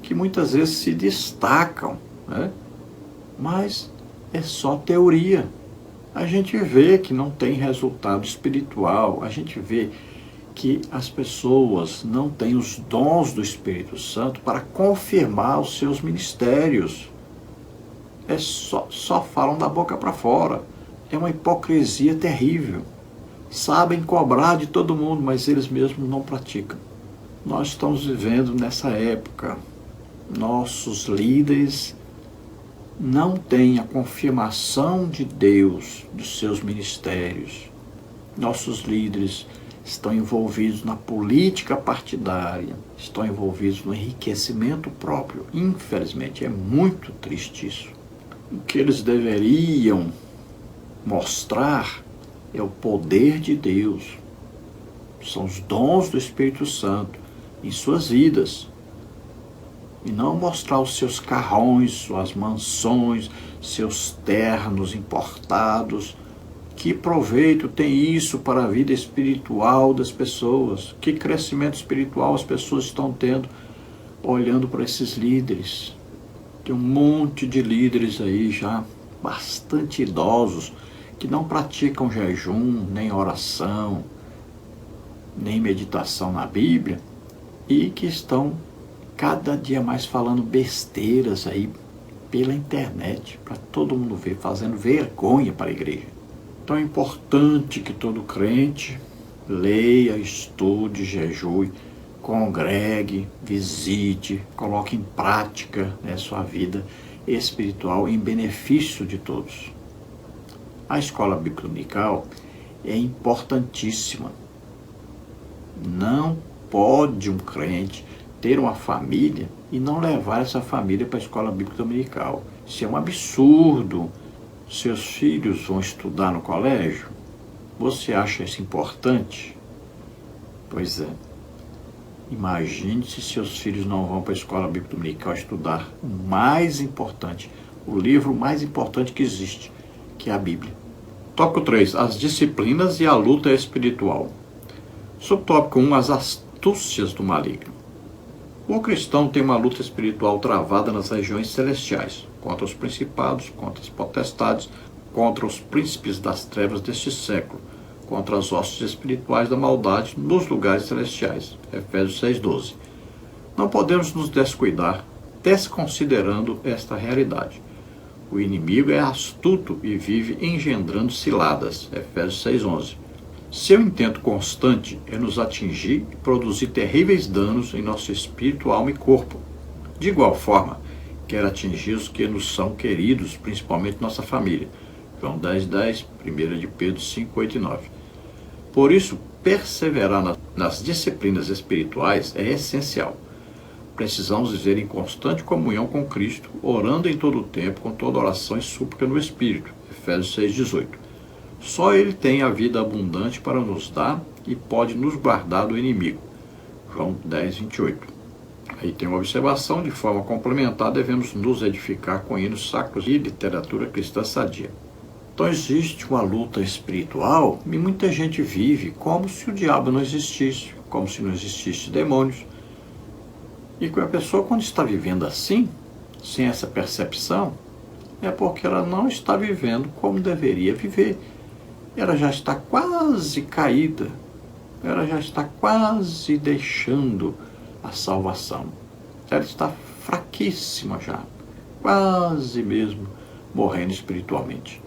que muitas vezes se destacam, né? Mas é só teoria. A gente vê que não tem resultado espiritual, a gente vê que as pessoas não têm os dons do Espírito Santo para confirmar os seus ministérios. Só falam da boca para fora. É uma hipocrisia terrível. Sabem cobrar de todo mundo, mas eles mesmos não praticam. Nós estamos vivendo nessa época. Nossos líderes não têm a confirmação de Deus dos seus ministérios. Nossos líderes estão envolvidos na política partidária, estão envolvidos no enriquecimento próprio. Infelizmente, é muito triste isso. O que eles deveriam mostrar é o poder de Deus. São os dons do Espírito Santo em suas vidas. E não mostrar os seus carrões, suas mansões, seus ternos importados. Que proveito tem isso para a vida espiritual das pessoas? Que crescimento espiritual as pessoas estão tendo olhando para esses líderes? Tem um monte de líderes aí já bastante idosos que não praticam jejum, nem oração, nem meditação na Bíblia e que estão cada dia mais falando besteiras aí pela internet, para todo mundo ver, fazendo vergonha para a igreja. Então é importante que todo crente leia, estude, jejue, congregue, visite, coloque em prática, né, sua vida espiritual em benefício de todos. A escola bíblica dominical é importantíssima. Não pode um crente ter uma família e não levar essa família para a escola bíblica dominical. Isso é um absurdo. Seus filhos vão estudar no colégio? Você acha isso importante? Pois é. Imagine se seus filhos não vão para a escola bíblica dominical estudar o mais importante, o livro mais importante que existe, que é a Bíblia. Tópico 3. As disciplinas e a luta espiritual. Subtópico 1. As astúcias do maligno. O cristão tem uma luta espiritual travada nas regiões celestiais, contra os principados, contra as potestades, contra os príncipes das trevas deste século, contra as hostes espirituais da maldade nos lugares celestiais. Efésios 6,12. Não podemos nos descuidar, desconsiderando esta realidade. O inimigo é astuto e vive engendrando ciladas. Efésios 6,11. Seu intento constante é nos atingir e produzir terríveis danos em nosso espírito, alma e corpo. De igual forma, quer atingir os que nos são queridos, principalmente nossa família. João 10,10, 1 de Pedro 5,8 e 9. Por isso, perseverar nas disciplinas espirituais é essencial. Precisamos viver em constante comunhão com Cristo, orando em todo o tempo, com toda oração e súplica no Espírito. Efésios 6,18. Só Ele tem a vida abundante para nos dar e pode nos guardar do inimigo. João 10,28. Aí tem uma observação: de forma complementar, devemos nos edificar com hinos sacros e literatura cristã sadia. Então existe uma luta espiritual e muita gente vive como se o diabo não existisse, como se não existisse demônios. E a pessoa, quando está vivendo assim, sem essa percepção, é porque ela não está vivendo como deveria viver. Ela já está quase caída, ela já está quase deixando a salvação. Ela está fraquíssima já, quase mesmo morrendo espiritualmente.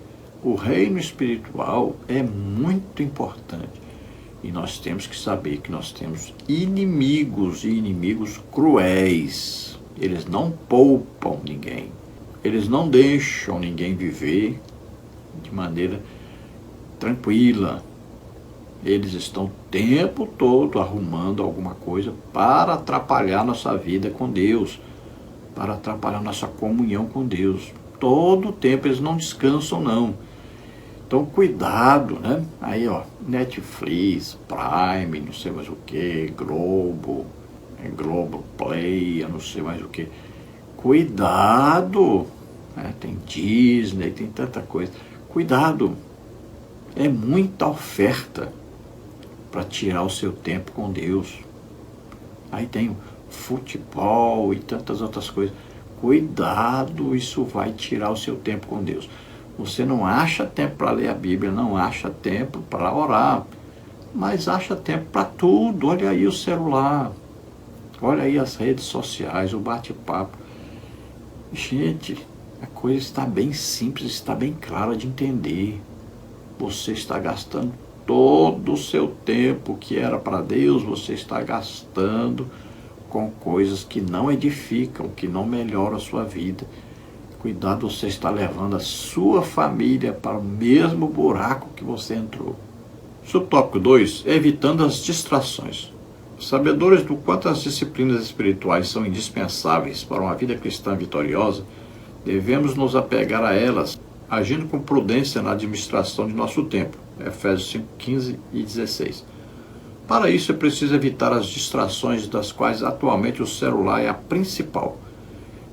O reino espiritual é muito importante e nós temos que saber que nós temos inimigos e inimigos cruéis. Eles não poupam ninguém, eles não deixam ninguém viver de maneira tranquila. Eles estão o tempo todo arrumando alguma coisa para atrapalhar nossa vida com Deus, para atrapalhar nossa comunhão com Deus. Todo o tempo eles não descansam, não. Então, cuidado, né? Aí, ó, Netflix, Prime, não sei mais o que, Globo Play, eu não sei mais o que. Cuidado, né? Tem Disney, tem tanta coisa. Cuidado, é muita oferta para tirar o seu tempo com Deus. Aí tem o futebol e tantas outras coisas. Cuidado, isso vai tirar o seu tempo com Deus. Você não acha tempo para ler a Bíblia, não acha tempo para orar, mas acha tempo para tudo. Olha aí o celular, olha aí as redes sociais, o bate-papo. Gente, a coisa está bem simples, está bem clara de entender. Você está gastando todo o seu tempo que era para Deus, você está gastando com coisas que não edificam, que não melhoram a sua vida. Cuidado, você está levando a sua família para o mesmo buraco que você entrou. Subtópico 2. Evitando as distrações. Sabedores do quanto as disciplinas espirituais são indispensáveis para uma vida cristã vitoriosa, devemos nos apegar a elas, agindo com prudência na administração de nosso tempo. Efésios 5:15 e 16. Para isso é preciso evitar as distrações, das quais atualmente o celular é a principal.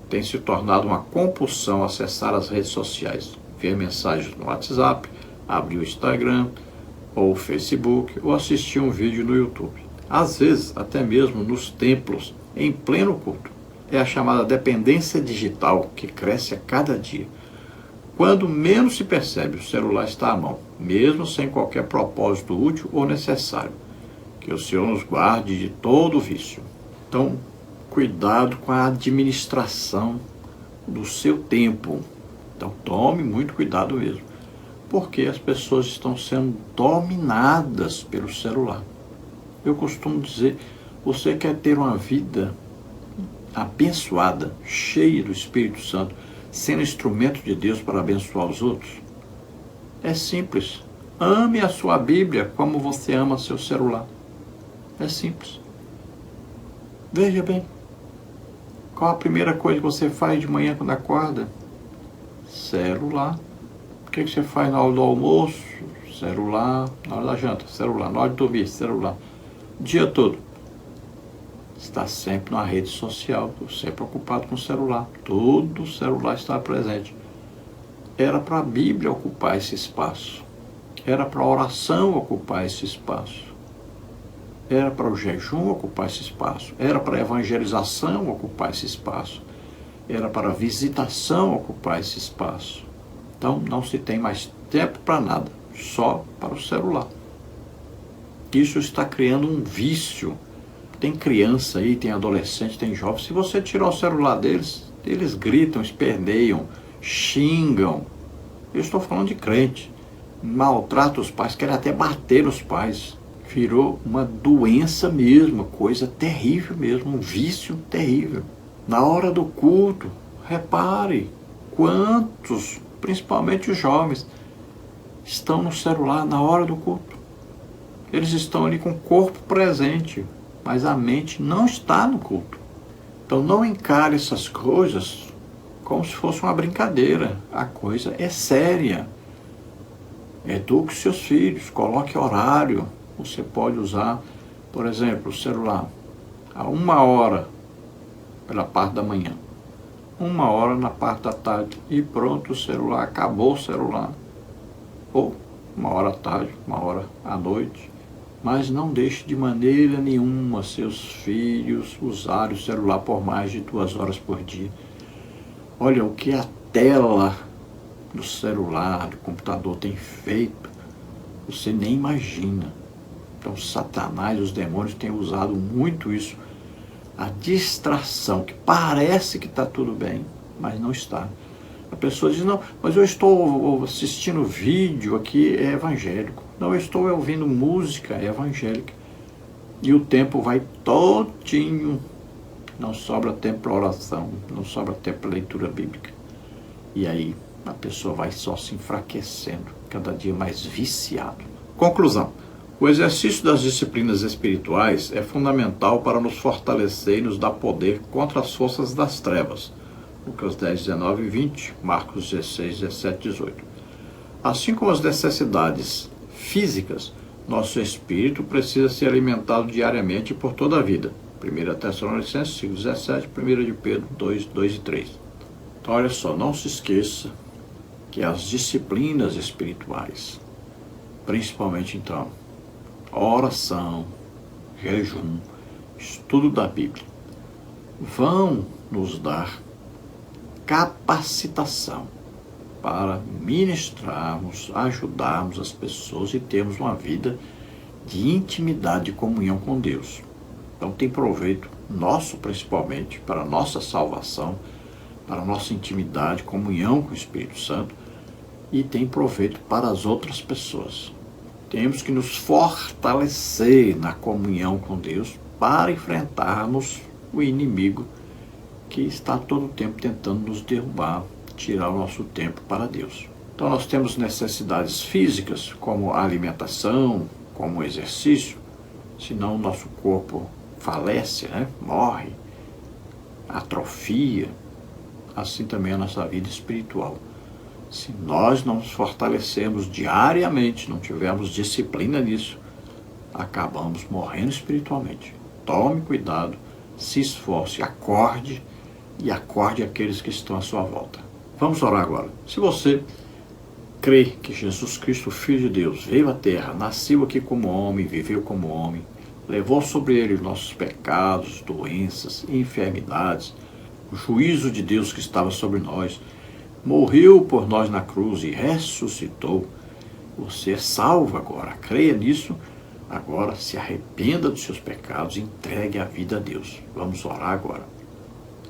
Tem se tornado uma compulsão acessar as redes sociais, ver mensagens no WhatsApp, abrir o Instagram ou o Facebook ou assistir um vídeo no YouTube. Às vezes, até mesmo nos templos, em pleno culto. É a chamada dependência digital que cresce a cada dia. Quando menos se percebe, o celular está à mão, mesmo sem qualquer propósito útil ou necessário. Que o Senhor nos guarde de todo vício. Então, cuidado com a administração do seu tempo. Então, tome muito cuidado mesmo, porque as pessoas estão sendo dominadas pelo celular. Eu costumo dizer, Você quer ter uma vida abençoada, cheia do Espírito Santo, sendo instrumento de Deus para abençoar os outros? É simples. Ame a sua Bíblia como você ama seu celular. É simples. Veja bem, qual a primeira coisa que você faz de manhã quando acorda? Celular. O que você faz na hora do almoço? Celular. Na hora da janta? Celular. Na hora de dormir? Celular. O dia todo. Está sempre na rede social, sempre ocupado com o celular. Todo o celular está presente. Era para a Bíblia ocupar esse espaço. Era para a oração ocupar esse espaço. Era para o jejum ocupar esse espaço. Era para a evangelização ocupar esse espaço. Era para a visitação ocupar esse espaço. Então não se tem mais tempo para nada, só para o celular. Isso está criando um vício. Tem criança aí, tem adolescente, tem jovem. Se você tirar o celular deles, eles gritam, esperneiam, xingam. Eu estou falando de crente. Maltrata os pais, querem até bater os pais. Virou uma doença mesmo, coisa terrível mesmo, um vício terrível. Na hora do culto, repare quantos, principalmente os jovens, estão no celular na hora do culto. Eles estão ali com o corpo presente, mas a mente não está no culto. Então não encare essas coisas como se fosse uma brincadeira. A coisa é séria. Eduque seus filhos, coloque horário. Você pode usar, por exemplo, o celular a 1 hora pela parte da manhã, 1 hora na parte da tarde e pronto, o celular, acabou o celular. Ou 1 hora à tarde, 1 hora à noite. Mas não deixe de maneira nenhuma seus filhos usarem o celular por mais de 2 horas por dia. Olha o que a tela do celular, do computador tem feito, você nem imagina. Então Satanás, os demônios têm usado muito isso, a distração, que parece que está tudo bem, mas não está. A pessoa diz, não, mas eu estou assistindo vídeo aqui, é evangélico. Não, eu estou ouvindo música, é evangélica. E o tempo vai todinho. Não sobra tempo para oração, não sobra tempo para leitura bíblica. E aí a pessoa vai só se enfraquecendo, cada dia mais viciado. Conclusão. O exercício das disciplinas espirituais é fundamental para nos fortalecer e nos dar poder contra as forças das trevas. Lucas 10, 19 e 20, Marcos 16, 17 e 18. Assim como as necessidades físicas, nosso espírito precisa ser alimentado diariamente por toda a vida. 1 Tessalonicenses 5, 17, 1 de Pedro 2, 2 e 3. Então, olha só, não se esqueça que as disciplinas espirituais, principalmente então, oração, jejum, estudo da Bíblia, vão nos dar capacitação para ministrarmos, ajudarmos as pessoas e termos uma vida de intimidade e comunhão com Deus. Então tem proveito nosso, principalmente, para a nossa salvação, para a nossa intimidade, comunhão com o Espírito Santo, e tem proveito para as outras pessoas. Temos que nos fortalecer na comunhão com Deus para enfrentarmos o inimigo que está todo o tempo tentando nos derrubar, tirar o nosso tempo para Deus. Então nós temos necessidades físicas, como a alimentação, como o exercício, senão o nosso corpo falece, morre, atrofia, assim também a nossa vida espiritual. Se nós não nos fortalecemos diariamente, não tivermos disciplina nisso, acabamos morrendo espiritualmente. Tome cuidado, se esforce, acorde e acorde aqueles que estão à sua volta. Vamos orar agora. Se você crê que Jesus Cristo, Filho de Deus, veio à terra, nasceu aqui como homem, viveu como homem, levou sobre ele os nossos pecados, doenças, enfermidades, o juízo de Deus que estava sobre nós, morreu por nós na cruz e ressuscitou. Você é salvo agora. Creia nisso. Agora se arrependa dos seus pecados e entregue a vida a Deus. Vamos orar agora.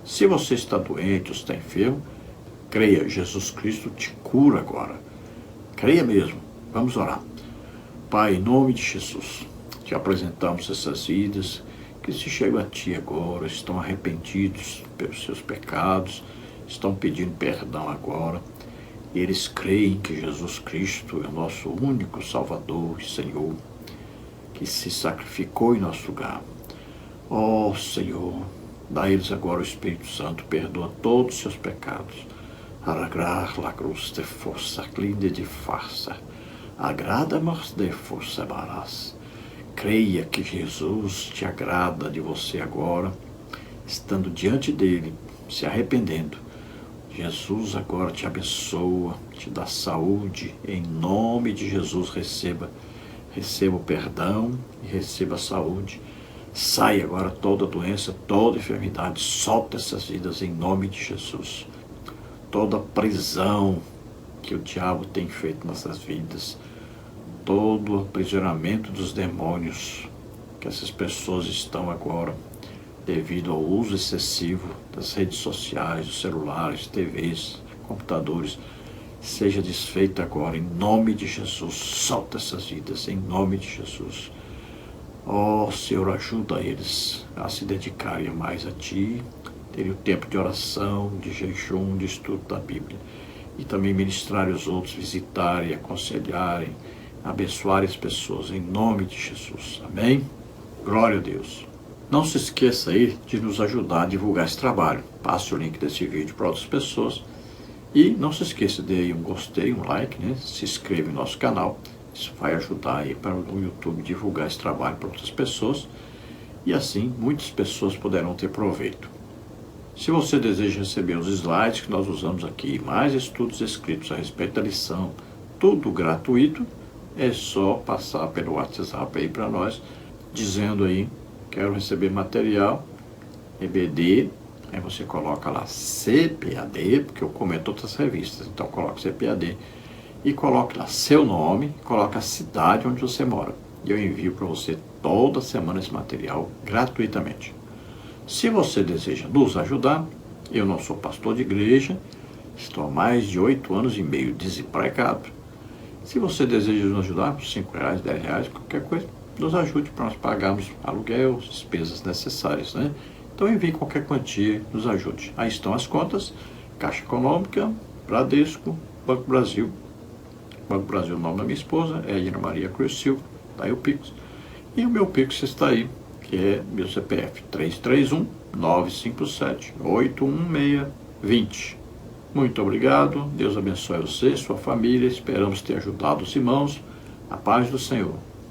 Se você está doente ou está enfermo, creia, Jesus Cristo te cura agora. Creia mesmo. Vamos orar. Pai, em nome de Jesus, te apresentamos essas vidas que se chegam a Ti agora, estão arrependidos pelos seus pecados, estão pedindo perdão agora. E eles creem que Jesus Cristo é o nosso único Salvador e Senhor, que se sacrificou em nosso lugar. Ó Senhor, dá a eles agora o Espírito Santo, perdoa todos os seus pecados. Aragrar la cruz de força, clide de farsa, agrada-nos de força barás. Creia que Jesus te agrada de você agora, estando diante dele, se arrependendo. Jesus agora te abençoa, te dá saúde, em nome de Jesus receba o perdão e receba a saúde. Sai agora toda doença, toda enfermidade, solta essas vidas em nome de Jesus. Toda prisão que o diabo tem feito nessas vidas, todo aprisionamento dos demônios que essas pessoas estão agora, devido ao uso excessivo das redes sociais, dos celulares, TVs, computadores, seja desfeito agora, em nome de Jesus. Solta essas vidas, em nome de Jesus. Ó Senhor, ajuda eles a se dedicarem mais a Ti, terem o tempo de oração, de jejum, de estudo da Bíblia, e também ministrarem os outros, visitarem, aconselharem, abençoarem as pessoas, em nome de Jesus. Amém? Glória a Deus. Não se esqueça aí de nos ajudar a divulgar esse trabalho. Passe o link desse vídeo para outras pessoas. E não se esqueça de aí um gostei, um like, né? Se inscreva em nosso canal. Isso vai ajudar aí para o YouTube divulgar esse trabalho para outras pessoas. E assim, muitas pessoas poderão ter proveito. Se você deseja receber os slides que nós usamos aqui, mais estudos escritos a respeito da lição, tudo gratuito, é só passar pelo WhatsApp aí para nós, dizendo aí, quero receber material, EBD, aí você coloca lá CPAD, porque eu comento outras revistas, então coloca CPAD, e coloque lá seu nome, coloca a cidade onde você mora, e eu envio para você toda semana esse material gratuitamente. Se você deseja nos ajudar, eu não sou pastor de igreja, estou há mais de 8 anos e meio desempregado. Se você deseja nos ajudar, por R$5, R$10, qualquer coisa, nos ajude para nós pagarmos aluguel, despesas necessárias, né? Então envie qualquer quantia, nos ajude. Aí estão as contas: Caixa Econômica, Bradesco, Banco Brasil. Banco Brasil, o nome da minha esposa é Edna Maria Cruz Silva, está aí o Pix. E o meu Pix está aí, que é meu CPF, 331-957-816-20. Muito obrigado, Deus abençoe você e sua família, esperamos ter ajudado os irmãos. A paz do Senhor.